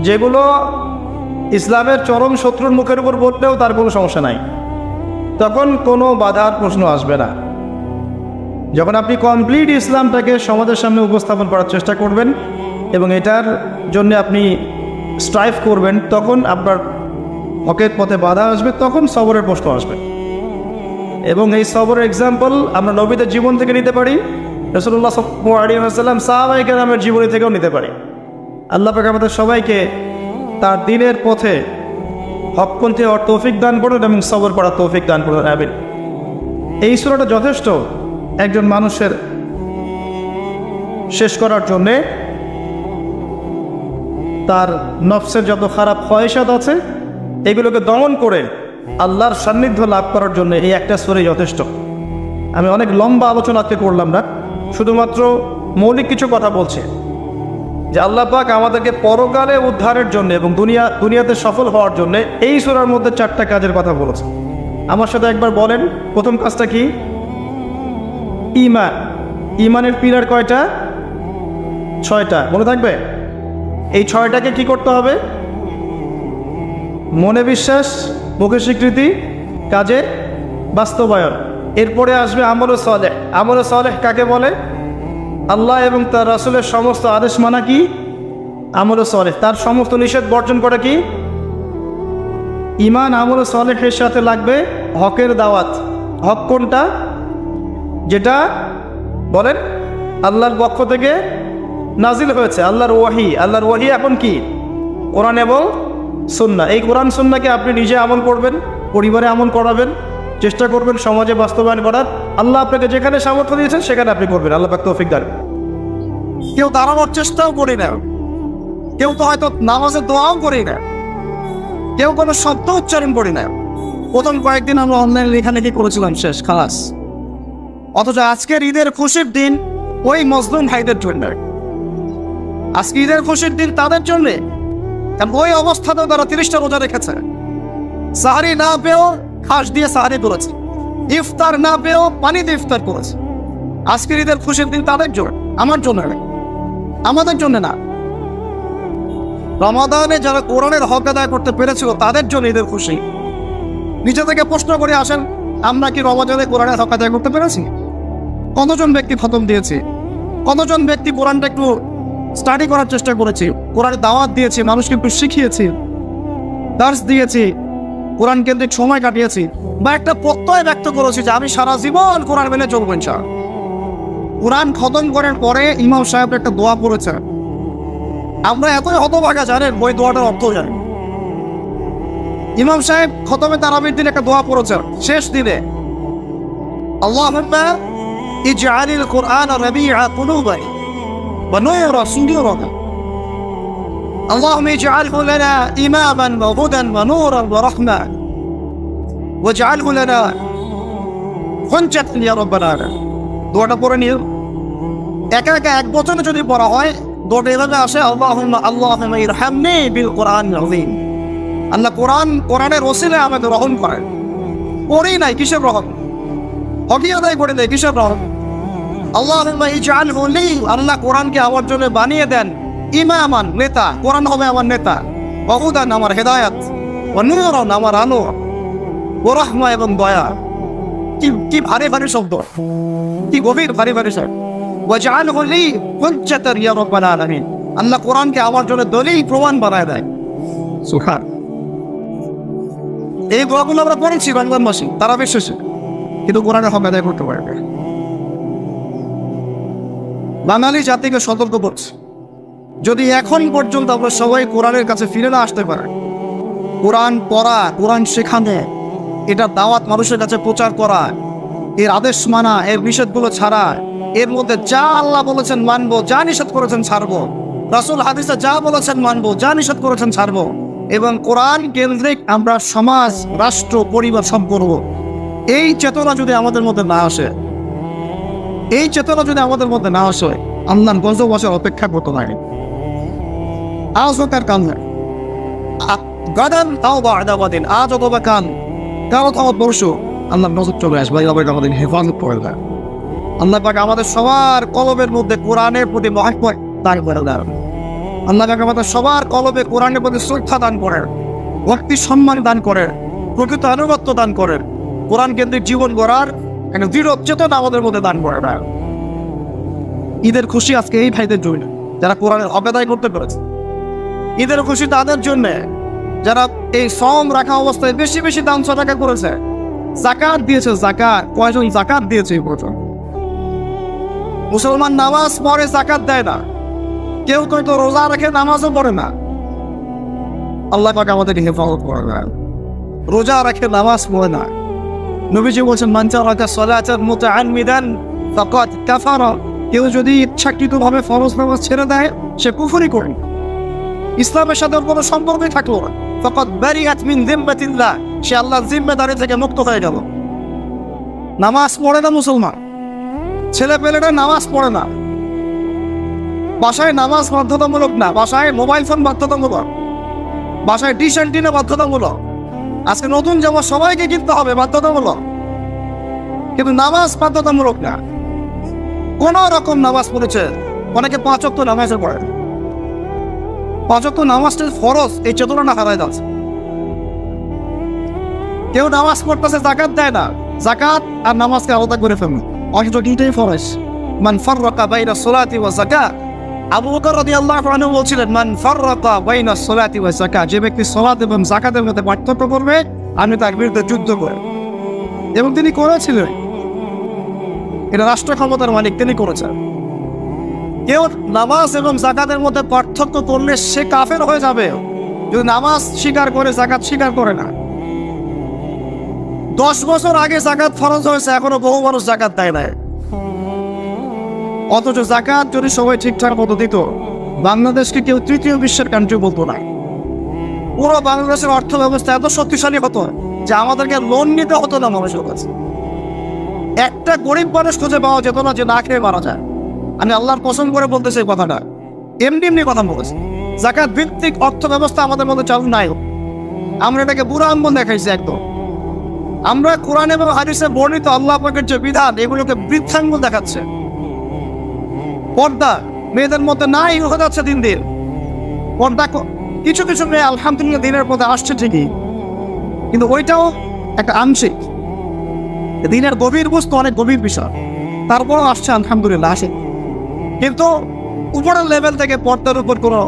যেগুলো ইসলামের চরম শত্রুর মুখের উপর বললেও তার কোনো সমস্যা নাই, তখন কোনো বাধার প্রশ্ন আসবে না। যখন আপনি কমপ্লিট ইসলামটাকে সমাজের সামনে উপস্থাপন করার চেষ্টা করবেন এবং এটার জন্য আপনি স্ট্রাইভ করবেন, তখন আপনার হকের পথে বাধা আসবে, তখন সবরের প্রশ্ন আসবে। এবং এই সবরের এক্সাম্পল আমরা নবীদের জীবন থেকে নিতে পারি, রাসূলুল্লাহ সাল্লাল্লাহু আলাইহি ওয়াসাল্লাম সাহাবায়ে কেরামের জীবনী থেকেও নিতে পারি। আল্লাহ পাক আমাদের সবাইকে তার দ্বীনের পথে হকপন্থী হওয়ার তৌফিক দান করুন এবং সবর করার তৌফিক দান করুন, আমিন। এই সূরাটা যথেষ্ট একজন মানুষের শেষ করার জন্যে, তার নফসের যত খারাপ খয়েশাত আছে এগুলোকে দমন করে আল্লাহর সান্নিধ্য লাভ করার জন্য এই একটা সূরাই যথেষ্ট। আমি অনেক লম্বা আলোচনা আজকে করলাম না, শুধুমাত্র মৌলিক কিছু কথা বলছি যে আল্লাহ পাক আমাদেরকে পরকালে উদ্ধারের জন্য এবং দুনিয়াতে সফল হওয়ার জন্য এই সূরার মধ্যে 4টা কাজের কথা বলেছে। আমার সাথে একবার বলেন, প্রথম কাজটা কি? ঈমান। ঈমানের পিলার কয়টা? 6টা। মনে থাকবে? এই 6টাকে কি করতে হবে? মনে বিশ্বাস, মুখে স্বীকৃতি, কাজে বাস্তবায়ন। এরপরে আসবে আমলে সালেহ। আমলে সালেহ কাকে বলে? আল্লাহ এবং তার রাসূলের সমস্ত আদেশ মানা কি? আমলে সালেহ। তার সমস্ত নিষেধ বর্জন করা কি? ঈমান। আমলে সালেহের সাথে লাগবে হকের দাওয়াত। হক কোনটা? যেটা বলেন আল্লাহর পক্ষ থেকে নাজিল হয়েছে, আল্লাহর ওয়াহি। আল্লাহর ওয়াহি এখন কি? কোরআন এবং সুন্নাহ। এই কোরআন সুন্নাহকে আপনি নিজে আমল করবেন, পরিবারে আমল করাবেন, চেষ্টা করবেন সমাজে বাস্তবায়ন করার। আল্লাহ আপনাকে যেখানে সামর্থ্য দিয়েছেন সেখানে আপনি করবেন। আল্লাহ পাক তৌফিক দান। কেউ দাঁড়ানোর চেষ্টাও করি না, কেউ তো হয়তো নামাজের দোয়াও করি না, কেউ কোনো শব্দ উচ্চারণ করি না। প্রথম কয়েকদিন আমরা অনলাইন লেখালেখি করেছিলাম, শেষ, খালাস। অথচ আজকের ঈদের খুশির দিন ওই মজলুম ভাইদের জন্য, আজকে ঈদের খুশির দিন তাদের জন্য। ওই অবস্থাতেও তারা 30টা রোজা রেখেছে, সাহারি না পেয়েও খাস দিয়ে সাহারি করেছে, ইফতার না পেয়েও পানি দিয়ে ইফতার করেছে। আজকের ঈদের খুশির দিন তাদের জন্য, আমার জন্য না, আমাদের জন্য না। রমাদানে যারা কোরআনের হক আদায় করতে পেরেছিল তাদের জন্য ঈদের খুশি। নিজে থেকে প্রশ্ন করে আসেন, আমরা কি রমাদানে কোরআনের হক আদায় করতে পেরেছি? কতজন ব্যক্তি খতম দিয়েছে? কতজন ব্যক্তি কোরআনটা একটু স্টাডি করার চেষ্টা করেছি, কোরআনের দাওয়াত দিয়েছি, মানুষকে একটু শিখিয়েছি, দার্স দিয়েছি, কোরআন কেন্দ্রিক সময় কাটিয়েছি, বা একটা প্রত্যয় ব্যক্ত করেছি যে আমি সারা জীবন কোরআন মেনে চলবো ইনশাআল্লাহ। কোরআন খতম করার পরে ইমাম সাহেব একটা দোয়া পড়েছে, আমরা এতই হতভাগা জানেন ওই দোয়াটার অর্থ জানেন। ইমাম সাহেব খতমে তারাবির দিন একটা দোয়া পড়েছে শেষ দিনে, আল্লাহুম্মা ইজআলিল কুরআন রাবিআ কুলুবিনা ওয়া নূরা সুদুরিনা আল্লাহুম্মা ইজআলহু লানা ইমামান ওয়া হুদান ওয়া নূরান ওয়া রাহমা ওয়াজআলহু লানা হুজ্জাতান ইয়া রাব্বাল আলামিন। দোয়াটা পড়ে নিও। একা একা এক বচনে যদি পড়া হয় দোয়াটা এভাবে আসে, আল্লাহুম্মা ইরহামনি বিল কুরআনিল আযীম। আল্লাহ কোরআনের ওসিলায় আমাদের রহম করেন। পড়েই নাই, কিসের রহম? হকি আদায় করে দেয়, কিসের রহম? আল্লাহুম্মা ইজআলহু লি, আল্লাহ কোরআনকে আমার জন্য বানিয়ে দেন ইমামান, নেতা, কোরআন হবে আমার নেতা, ওয়া হুদান, আমার হেদায়েত, ওয়া নূরান, আমার আলো, ওয়া রাহমা, এবং দয়া। কি ভারী ভারী শব্দ, কি গভীর ভারী ভারী শব্দ। ওয়াজআলহু লি হুজ্জাতান ইয়া রাব্বাল আলামিন। আল্লাহ কোরআনকে আমার জন্য দলিল প্রমাণ বানায় দেয়। সুবহান। এই দোয়াগুলো আমরা পড়েছি বাংলার মাসে, তারা বিশ্বাসী, কিন্তু কোরআনের হক আদায় করতে পারবে। বাঙালি জাতিকে সতর্ক করছে, যদি এখন পর্যন্ত আমরা সবাই কোরআনের কাছে ফিরে না আসতে পারে, কোরআন পড়া, কোরআন শেখানো, এটা দাওয়াত মানুষের কাছে প্রচার করা, এর আদেশ মানা, এর নিষেধগুলো ছাড়া, এর মধ্যে যা আল্লাহ বলেছেন মানবো, যা নিষেধ করেছেন ছাড়বো, রাসূল হাদিসে যা বলেছেন মানবো, যা নিষেধ করেছেন ছাড়বো, এবং কোরআন কেন্দ্রিক আমরা সমাজ, রাষ্ট্র, পরিবার সব করবো, এই চেতনা যদি আমাদের মধ্যে না আসে, এই চেতনা যদি আমাদের মধ্যে না আসে, আল্লাহর গজব আসার অপেক্ষা করতে পারি। আজ হোকার কান গাদান তাও বা আদাবাদিন, আজ অথবা কান, কারো তাও পরশু আল্লাহর নজর চলে আসবে, আমাদের হেফাজত করে দেয়। আল্লাহ পাক আমাদের সবার কলবের মধ্যে কোরআনের প্রতি মহব্বত দান করে দেন। আল্লাহ পাক আমাদের সবার কলবে কোরআনের প্রতি শ্রদ্ধা দান করেন, ভক্তি সম্মান দান করেন, প্রকৃত আনুগত্য দান করেন, কোরআন কেন্দ্রিক জীবন গড়ার একটা দৃঢ় চেতনা আমাদের মধ্যে দান করে দেন। ঈদের খুশি আজকে এই ভাইদের জন্য যারা কোরআনের হক আদায় করতে পেরেছে। ঈদের খুশি তাদের জন্য যারা এই সম রাখা অবস্থায় বেশি বেশি দান সদকা করেছে, যাকাত দিয়েছে। যাকাত কয়জন যাকাত দিয়েছে এই বছর? মুসলমান নামাজ পড়ে, যাকাত দেয় না। কেউ তো রোজা রাখে, নামাজও পড়ে না। আল্লাহ পাক আমাদেরকে হেফাজত করে দেন। রোজা রাখে, নামাজ পড়ে না। নবীজি বলছেন, মান তারাকা সালাতান মুতাআম্মিদান ফাকাদ কাফারা। কেউ যদি ইচ্ছাকৃতভাবে ফরজ নামাজ ছেড়ে দেয়, সে কুফরি করে, ইসলামের সাথে কোনো সম্পর্কই থাকলো না। ফাকাদ বারিআত মিন যিম্মাতিল্লাহ, সে আল্লাহর জিম্মাদারি থেকে মুক্ত হয়ে গেল। নামাজ পড়ে না মুসলমান, ছেলে পেলেরা নামাজ পড়ে না। বাসায় নামাজ বাধ্যতামূলক না, বাসায় মোবাইল ফোন বাধ্যতামূলক, বাসায় ডিশ অ্যান্টিনা বাধ্যতামূলক। আজকে নতুন যেমন সবাইকে কিনতে হবে বাধ্যতামূলক, কিন্তু নামাজ বাধ্যতামূলক না। কোন রকম নামাজ পড়েছে, অনেকে 5 ওয়াক্ত নামাজে পড়ে, 5 ওয়াক্ত নামাজটা ফরজ, এই চেতনাটা হারায় যাচ্ছে। কেউ নামাজ পড়তেছে, যাকাত দেয় না। যাকাত আর নামাজকে আলাদা করে ফেলবে, অথচ দুইটাই ফরজ। মান ফাররাকা বাইনা সলাতি ওয়া যাকাত, আবু বকর রাদিয়াল্লাহু আনহু বলছিলেন, মান ফাররাকা বাইনা সলাতি ওয়া যাকাত, যে ব্যক্তি সালাত এবং যাকাতের মধ্যে পার্থক্য করবে, আমি তার বিরুদ্ধে যুদ্ধ করব। এবং তিনি করেছিলেন, এটা রাষ্ট্র ক্ষমতার মালিক, তিনি করেছেন। কেউ নামাজ এবং যাকাতের মধ্যে পার্থক্য করলে সে কাফের হয়ে যাবে, যদি নামাজ স্বীকার করে যাকাত স্বীকার করে না। 10 বছর আগে যাকাত ফরজ হয়েছে, এখনো বহু মানুষ যাকাত দেয় না। অথচ যাকাত যদি সবাই ঠিকঠাক মতো দিত, বাংলাদেশকে কেউ তৃতীয় বিশ্বের কান্ট্রি বলতো না। পুরো বাংলাদেশের অর্থ ব্যবস্থা এত শক্তিশালী হতো যে আমাদেরকে লোন নিতে হতো না মানুষের কাছে। একটা গরিব মানুষ খুঁজে পাওয়া যেত না যে না খেয়ে মারা যায়। আমি আল্লাহর কসম করে বলতেছি এই কথাটা, এমনি এমনি কথা বলেছি। যাকাত ভিত্তিক অর্থ ব্যবস্থা আমাদের মধ্যে চালু নাই। আমরা এটাকে বুড়া আম্বন দেখাইছি একদম। আমরা কোরআন এবং হাদিসে বর্ণিত আল্লাহ পাকের যে বিধান, এগুলোকে বৃদ্ধাঙ্গুল দেখাচ্ছে। পর্দা মেয়েদের মধ্যে নাই হয়ে যাচ্ছে দিন দিন। পর্দা কিছু কিছু মেয়ে আলহামদুলিল্লাহ দিনের পথে আসছে ঠিকই, কিন্তু ওইটাও একটা আংশিক। দিনের গভীর বস্তু অনেক গভীর বিষয়, তারপরও আসছে আলহামদুলিল্লাহ আসে, কিন্তু উপরের লেভেল থেকে পর্দার উপর কোনো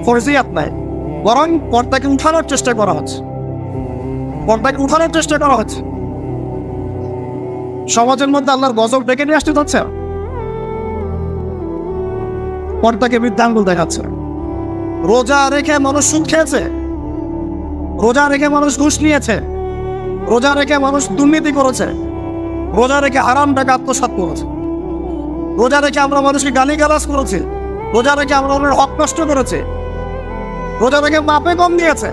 ফরজিয়াত নাই, বরং পর্দাকে উঠানোর চেষ্টা করা হচ্ছে। পর্দাকে উঠানোর চেষ্টা করা হচ্ছে। সমাজের মধ্যে আল্লাহর গজব ডেকে নিয়ে আসতে যাচ্ছে, পর্দাকে বৃদ্ধাঙ্গুল দেখাচ্ছে। রোজা রেখে মানুষ সুদ খেয়েছে, রোজা রেখে মানুষ ঘুষ নিয়েছে, রোজা রেখে মানুষ দুর্নীতি করেছে, রোজা রেখে হারাম টাকা আত্মসাৎ করেছে, রোজা রেখে আমরা মানুষকে গালিগালাজ করেছি, রোজা রেখে আমরা ওনার হক নষ্ট করেছি, রোজা রেখে মাপে কম দিয়েছে,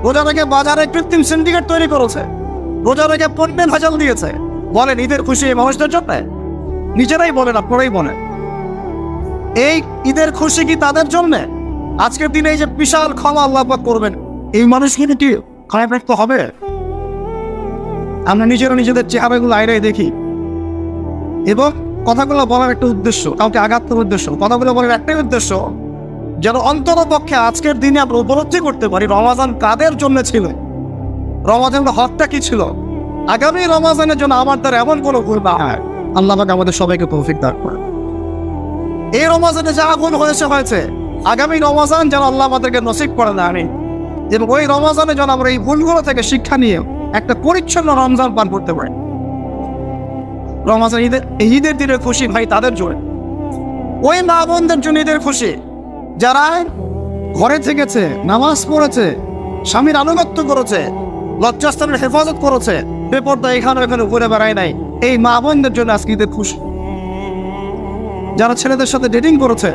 রোজা রেখে বাজারে কৃত্রিম সিন্ডিকেট তৈরি করেছে, রোজা রেখে পণ্যের ভেজাল দিয়েছে। বলেন ঈদের খুশি এই মানুষদের জন্য? নিজেরাই বলেন, আপনারাই বলেন, এই ঈদের খুশি কি তাদের জন্য? আজকের দিনে এই যে বিশাল ক্ষমা আল্লাহ পাক করবেন, এই মানুষগুলো কি খারাপ রাখতে হবে? আমরা নিজেরা নিজেদের চেহারাগুলো আয়রায় দেখি, এবং কথাগুলো বলার একটা উদ্দেশ্য, কাউকে আঘাত করার উদ্দেশ্য, কথাগুলো বলার একটাই উদ্দেশ্য, যেন অন্ততপক্ষে আজকের দিনে আমরা উপলব্ধি করতে পারি রমাজান কাদের জন্য ছিল, রমাজানের হকটা কি ছিল। আগামী রমাজানের জন্য আমার দ্বারা এমন কোনো ভুল না হয়। আল্লাহ পাক আমাদের সবাইকে তৌফিক দান করেন। এই রমজানে যা ভুল হয়েছে, আগামী রমজান যেন আল্লাহ আমাদেরকে নসিব করে না আমি, এবং ওই রমজানে যেন আমরা এই ভুলগুলো থেকে শিক্ষা নিয়ে একটা পরিচ্ছন্ন রমজান পান করতে পারি। রমজান ঈদের দিনের খুশি ভাই তাদের জন্য, ওই মা বোনদের জন্য ঈদের খুশি যারা ঘরে থেকেছে, নামাজ পড়েছে, স্বামীর আনুগত্য করেছে, লজ্জাস্থানের হেফাজত করেছে, বেপর্দা এখানে ওখানে ঘুরে বেড়ায় নাই, এই মা বোনদের জন্য আজকে ঈদের খুশি। যারা ছেলেদের সাথে ডেটিং করেছে,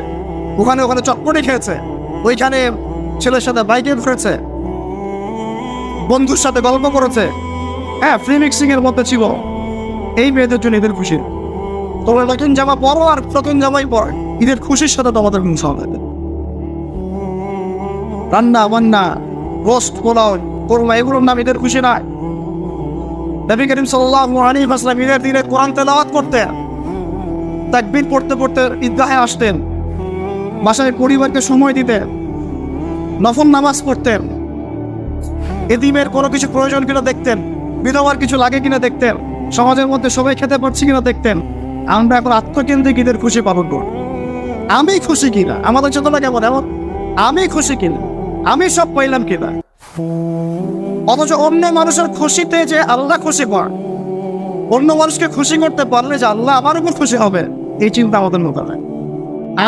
ওখানে চটপটি খেয়েছে, ওইখানে ছেলের সাথে বাইকে ঘুরেছে, বন্ধুর সাথে গল্প করেছে, হ্যাঁ ফ্রি মিক্সিং এর মধ্যে ছিল, এই মেয়েদের জন্য ঈদের খুশি। তোমরা নতুন জামা পরো আর নতুন জামাই পর, ঈদের খুশির সাথে তোমাদের হিংসা হবে। রান্না বান্না, রোস্ট, পোলাও, কোরমা, এগুলোর নাম ঈদের খুশি নয়। নবী করিম সাল্লাল্লাহু আলাইহি ওয়াসাল্লাম ঈদের দিনে কোরআন তেলাওয়াত করতেন, তাকবীর পড়তে পড়তে ঈদগাহে আসতেন, বাসায় পরিবারকে সময় দিতেন, নফল নামাজ পড়তেন, এতিমের কোনো কিছু প্রয়োজন কিনা দেখতেন, বিধবার কিছু লাগে কিনা দেখতেন, সমাজের মধ্যে সবাই খেতে পারছি কিনা দেখতেন। আমরা এখন আত্মকেন্দ্রিক ঈদের খুশি পালন করি। আমি খুশি কিনা, আমাদের চেতনা কেমন এমন, আমি খুশি কিনা, আমি সব পাইলাম কিনা, অথচ অন্য মানুষের খুশিতে যে আল্লাহ খুশি পান, অন্য মানুষকে খুশি করতে পারলে যে আল্লাহ আমার উপর খুশি হবে, এই চিন্তা আমাদের মতো নয়।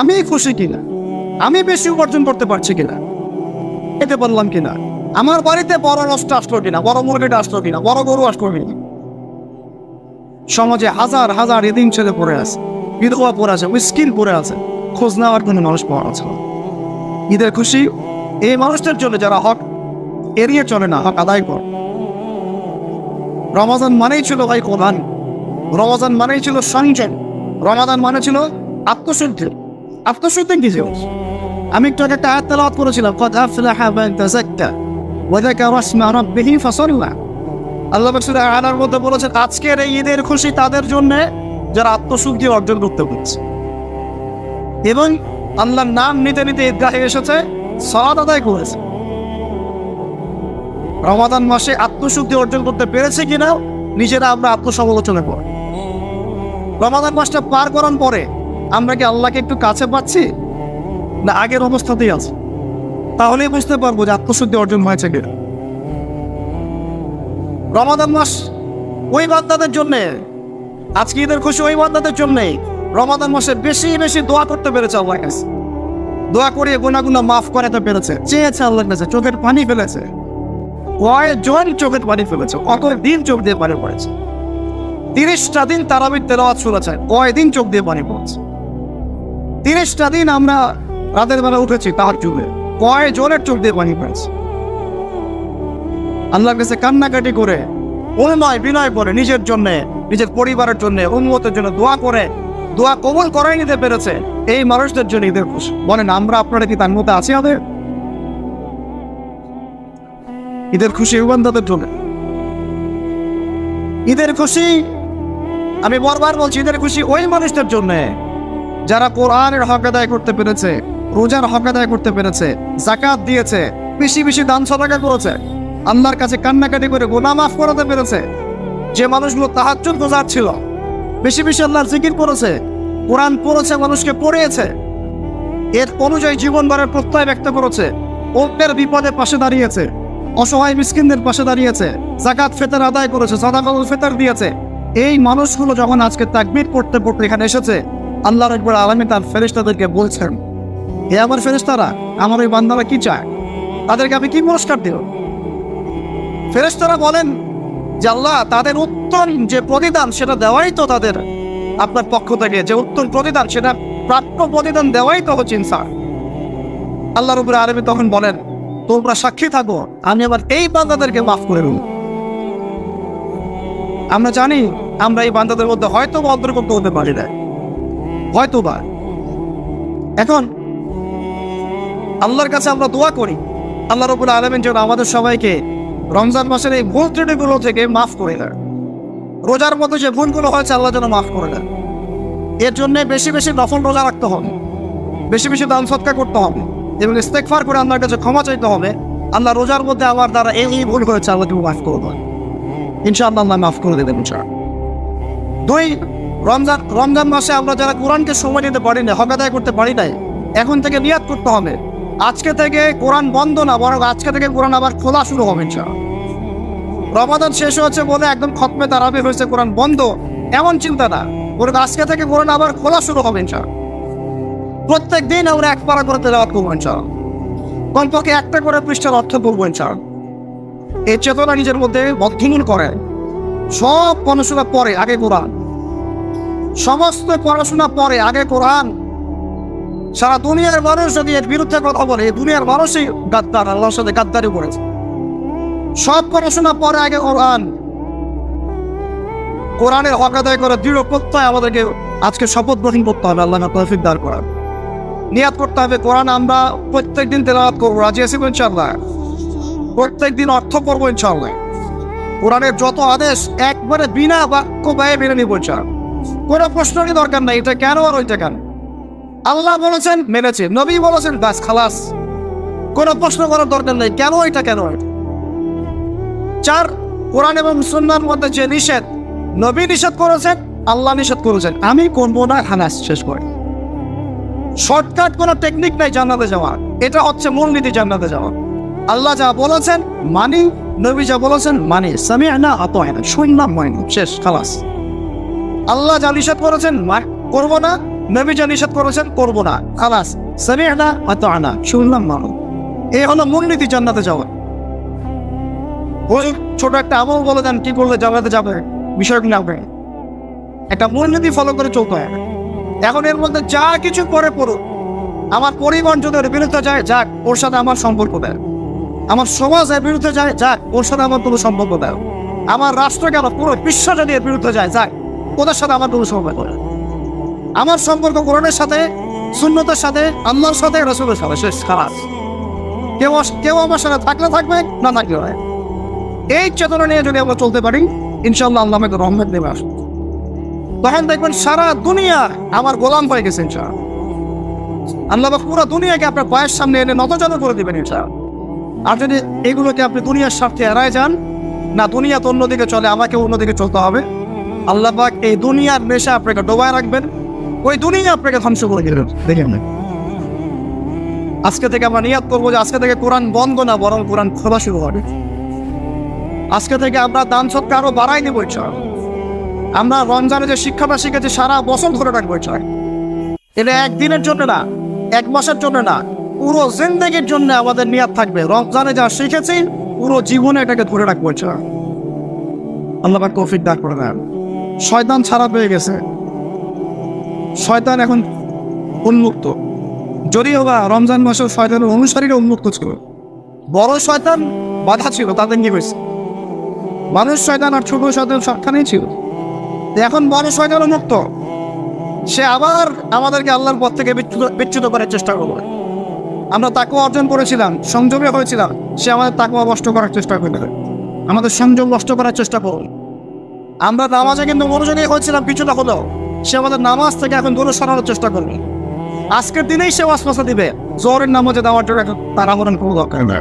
আমি খুশি কিনা, আমি বেশি উপার্জন করতে পারছি কিনা, এতে বললাম কিনা, আমার বাড়িতে বড় নষ্ট আসলো কিনা, বড় মুরগিটা আসলো কিনা, বড় গরু আসলো কিনা। সমাজে হাজার হাজার এদিন ছেলে পড়ে আছে, বিধবা পড়ে আছে, মিসকিন পড়ে আছে, খোঁজ নেওয়ার কোনো মানুষ পাওয়া আছে না। ঈদের খুশি এই মানুষদের জন্য যারা হক এড়িয়ে চলে না, হক আদায় কর। রমজান মানেই ছিল ভাই কোরআন, রমজান মানেই ছিল সংযম, রমাদান মানে ছিল আত্মশুদ্ধি। আত্মশুদ্ধি কি ছিল? আমি একটু আগে একটা আয়াত তেলাওয়াত করেছিলাম, কদ আফলাহা মান তাযাক্কা ওয়া যাকারা ইসমা রাব্বিহি ফাসাল্লা। আল্লাহ সূরা আনার মধ্যে বলেছেন আজকের এই ঈদের খুশি তাদের জন্য যারা আত্মশুদ্ধি অর্জন করতে পারছে এবং আল্লাহর নাম নিতে নিতে ঈদগাহে এসেছে, সালাত আদায় করেছে। রমাদান মাসে আত্মশুদ্ধি অর্জন করতে পেরেছে কিনা নিজেরা আমরা আত্মসমালোচনা করি। রমাদান মাসটা পার করার পরে আমরা কি আল্লাহকে একটু কাছে পাচ্ছি না আগের অবস্থাতেই আছে? তাহলেই বুঝতে পারবো যে আত্মশুদ্ধি অর্জন হয়েছে কিনা। রমাদান মাস ওই বান্দাদের জন্যে, আজকে ঈদের খুশি ওই বান্দাদের জন্যেই রমাদান মাসে বেশি বেশি দোয়া করতে পেরেছে আল্লাহর কাছে, দোয়া করিয়ে গুনাহগুলো মাফ করাতে পেরেছে, চেয়েছে আল্লাহর কাছে, চোখের পানি ফেলেছে, কয়েকজন চোখের পানি ফেলেছে, কত দিন চোখ দিয়ে পানি পড়েছে। 30টা দিন তারাবির তেলাওয়াত শুনেছে, কয়দিন চোখ দিয়ে পানি পড়েছে। 30টা দিন আমরা রাতের বেলা উঠেছি তাহাজ্জুদে, কয়জনের চোখ দিয়ে পানি পড়েছে। আল্লাহর কাছে কান্নাকাটি করে, অনুনয় বিনয় করে, নিজের জন্য, নিজের পরিবারের জন্য, উম্মতের জন্য দোয়া করে, দোয়া কবুল করাই নিতে পেরেছে। এই মানুষদের জন্য ঈদের খুশি। বলেন আমরা আপনারা কি তার মধ্যে আছি? আমাদের ঈদের খুশি ইমানদারদের জন্য। ঈদের খুশি আমি বারবার বলছি, ঈদের খুশি ওই মানুষদের জন্য যারা কোরআনের হক আদায় করতে পেরেছে, রোজার হক আদায় করতে পেরেছে, যাকাত দিয়েছে, বেশি বেশি দান সদকা করেছে, আল্লাহর কাছে কান্নাকাটি করে গুনাহ মাফ করাতে পেরেছে। যে মানুষগুলো তাহাজ্জুদ গুজার ছিল, বেশি বেশি আল্লাহর জিকির করেছে, কোরআন পড়েছে, মানুষকে পড়িয়েছে, এর অনুযায়ী জীবনভরের প্রত্যয় ব্যক্ত করেছে, অন্যের বিপদে পাশে দাঁড়িয়েছে, অসহায় মিসকিনদের পাশে দাঁড়িয়েছে, যাকাত ফিতর আদায় করেছে, সাদাকাতুল ফিতর দিয়েছে। এই মানুষগুলো যখন আজকে তাকবীর পড়তে পড়তে এখানে এসেছে, আল্লাহ রাব্বুল আলামিন তার ফেরেশতাদেরকে বলছেন, হে আমার ফেরেশতারা, আমার ওই বান্দারা কি চায়, তাদেরকে আমি কি পুরস্কার দেব? ফেরেশতারা বলেন যে আল্লাহ, তাদের উত্তম যে প্রতিদান সেটা দেওয়াই তো তাদের আপনার পক্ষ থেকে যে উত্তম প্রতিদান, সেটা প্রাপ্য প্রতিদান দেওয়াই তো হচ্ছে ইনসান। আল্লাহ রাব্বুল আলামিন তখন বলেন, তোমরা সাক্ষী থাকো, আমি আবার এই বান্দাদেরকে মাফ করে দেব। আমরা জানি আমরা এই বান্দাদের মধ্যে হয়তো বা অন্তর্ভুক্ত হতে পারি না, হয়তো বা। এখন আল্লাহর কাছে আমরা দোয়া করি, আল্লাহ রাব্বুল আলামিন যেন আমাদের সবাইকে রমজান মাসের এই ভুল ত্রুটিগুলো থেকে মাফ করে দেয়। রোজার মধ্যে যে ভুলগুলো হয়েছে আল্লাহ যেন মাফ করে দেয়। এর জন্য বেশি বেশি নফল রোজা রাখতে হবে, বেশি বেশি দান সদকা করতে হবে এবং ইস্তেগফার করে আল্লাহর কাছে ক্ষমা চাইতে হবে। আল্লাহ রোজার মধ্যে আমার দ্বারা এই ভুল হয়েছে, আল্লাহ তুমি মাফ করে দেন, ইনশাআল্লাহ আল্লাহ মাফ করে দেবেন ইনশাআল্লাহ। 2 রমজান মাসে আমরা যারা কোরআনকে সময় দিতে পারি না, হক আদায় করতে পারি নাই, এখন থেকে নিয়াত করতে হবে আজকে থেকে কোরআন বন্ধ না, বরং আজকে থেকে কোরআন আবার খোলা শুরু হবে ইনশাআল্লাহ। রমাদান শেষ হচ্ছে বলে একদম খতমে তারাবি হয়েছে, কোরআন বন্ধ, এমন চিন্তা না, বরং আজকে থেকে কোরআন আবার খোলা শুরু হবে ইনশাআল্লাহ। প্রত্যেক দিন আমরা এক পারা করে তেলাওয়াত করবো ইনশাআল্লাহ, কমপক্ষে একটা করে পৃষ্ঠার অর্থ বলবো ইনশাআল্লাহ। এই চেতনা নিজের মধ্যে বদ্ধমূল করে। সব পড়াশোনা পরে আগে কোরআন, সমস্ত পড়াশোনা পরে আগে কোরআন। সারা দুনিয়ার মানুষ যদি এর বিরুদ্ধে কথা বলে, দুনিয়ার মানুষই গাদ্দার, আল্লাহর সাথে গাদ্দারি করেছে। সব পড়াশোনা পরে আগে কোরআন। কোরআনের হক আদায় করে দৃঢ় প্রত্যয় আমাদেরকে আজকে শপথ গ্রহণ করতে হবে, আল্লাহ তৌফিক দান করার নিয়াত করতে হবে। কোরআন আমরা প্রত্যেক দিন তেলাওয়াত করবো, রাজি আছি ইনশাআল্লাহ। প্রত্যেক দিন অর্থ করবো ইনশাআল্লাহ। কোরআনের যত আদেশ একবারে বিনা বাক্য ব্যয়ে মেনে নিব ইনশাআল্লাহ। কোনো প্রশ্নেরই দরকার নাই, এটা কেন আর ওইটা কেন। আল্লাহ বলেছেন মেনেছে, নবী বলেছেন, বাস খালাস, কোনো প্রশ্ন করার দরকার নেই কেন এটা কেন। 4, কোরআন এবং সুন্নাহর মধ্যে যে নিষেধ, নবী নিষেধ করেছেন, আল্লাহ নিষেধ করেছেন, আমি করবো না, খালাস, শেষ করে। শর্টকাট কোনো টেকনিক নাই জান্নাতে যাওয়ার, এটা হচ্ছে মূলনীতি জান্নাতে যাওয়া। আল্লাহ যা বলেছেন মানি, নবী যা বলেছেন মানি, সামি'না আতা'না, শুনলাম মানি, শেষ, খালাস। আল্লাহ যা নিষেধ করেছেন করবো না, নবী যা নিষেধ করেছেন করবো না, খালাস, সামি'না আতা'না, শুনলাম মানো। এই হলো মূলনীতি জান্নাতে যাওয়া। ওই ছোট একটা আমল বলে দেন কি করলে জান্নাতে যাবে, বিষয়গুলো হবে একটা মূলনীতি ফলো করে চলতে হয়। এখন এর মধ্যে যা কিছু করে পড়ুক, আমার পরিবার যদি ওর বিরুদ্ধে যায়, যাক, ওর সাথে আমার সম্পর্ক দেয়। আমার সমাজ এর বিরুদ্ধে যায়, যাক, ওর সাথে আমার কোনো সম্পর্ক দেয়। আমার রাষ্ট্র কেন, পুরো বিশ্ব যদি এর বিরুদ্ধে যায়, যাক, ওদের সাথে আমার কোনো সম্পর্ক দেয়। আমার সম্পর্ক কোরআনের সাথে, সুন্নতের সাথে, আল্লাহর সাথে, রাসূলের সাথে, শেষ, খালাস। কেউ আমার সাথে থাকলে থাকবে, না থাকলে হয়। এই চেতনা নিয়ে যদি আমরা চলতে পারি ইনশাআল্লাহ আল্লাহ আমাকে রহমত দেবে আসবে। তখন দেখবেন সারা দুনিয়া আমার গোলাম হয়ে গেছে ইনশাআল্লাহ। আল্লাহ পুরো দুনিয়াকে আপনার পায়ের সামনে এনে নতজানু করে দিবেন ইনশাআল্লাহ। আর যদি এগুলোকে আপনি দুনিয়ার স্বার্থে এড়ায় যান, না দুনিয়া তো অন্যদিকে চলে, আমাকে অন্যদিকে চলতে হবে, আল্লাহ পাক এই দুনিয়ার নেশা আপনাকে ডোবায় রাখবেন, ওই দুনিয়া আপনাকে ধ্বংস করে দিবেন। দেখেন না, আজকে থেকে আমরা নিয়াত করবো যে আজকে থেকে কোরআন বন্ধ না, বরং কোরআন খোলা শুরু হবে। আজকে থেকে আমরা দান সৎকার আরো বাড়াই দেবো ইনশাআল্লাহ। আমরা রমজানে যে শিক্ষাটা শিখেছি সারা বছর ধরে রাখবো ইনশাআল্লাহ। এটা একদিনের জন্য না, এক মাসের জন্য না, পুরো জিন্দেগির জন্য আমাদের নিয়াত থাকবে। রমজানে যা শিখেছি পুরো জীবনে এটাকে ধরে রাখবো ইনশাআল্লাহ। আল্লাহ পাক তৌফিক দান করে দেন। শয়তান ছাড়া পেয়ে গেছে, শয়তান এখন উন্মুক্ত। যদিও বা রমজান মাসেও শয়তানের অনুসারীরা উন্মুক্ত ছিল, বড় শয়তান বাধা ছিল, তাদের কি হয়েছে? মানুষ শয়তান আর ছোট শয়তান সবখানেই ছিল। এখন বড় শয়তান মুক্ত, সে আবার আমাদেরকে আল্লাহর পথ থেকে বিচ্যুত করার চেষ্টা করবে। আমরা তাকওয়া অর্জন করেছিলাম, সংযমে হয়েছিলাম, সে আমাদের তাকওয়া নষ্ট করার চেষ্টা করবে, আমাদের সংযম নষ্ট করার চেষ্টা করবে। আমরা নামাজে কিন্তু মনোযোগী হয়েছিলাম, কিছুটা হলেও সে আমাদের নামাজ থেকে এখন দূরে সরানোর চেষ্টা করবে। আজকের দিনেই সে ওয়াসওয়াসা দিবে, জোহরের নামাজে দেওয়ার জন্য তার আহরণ কোনো দরকার নেই।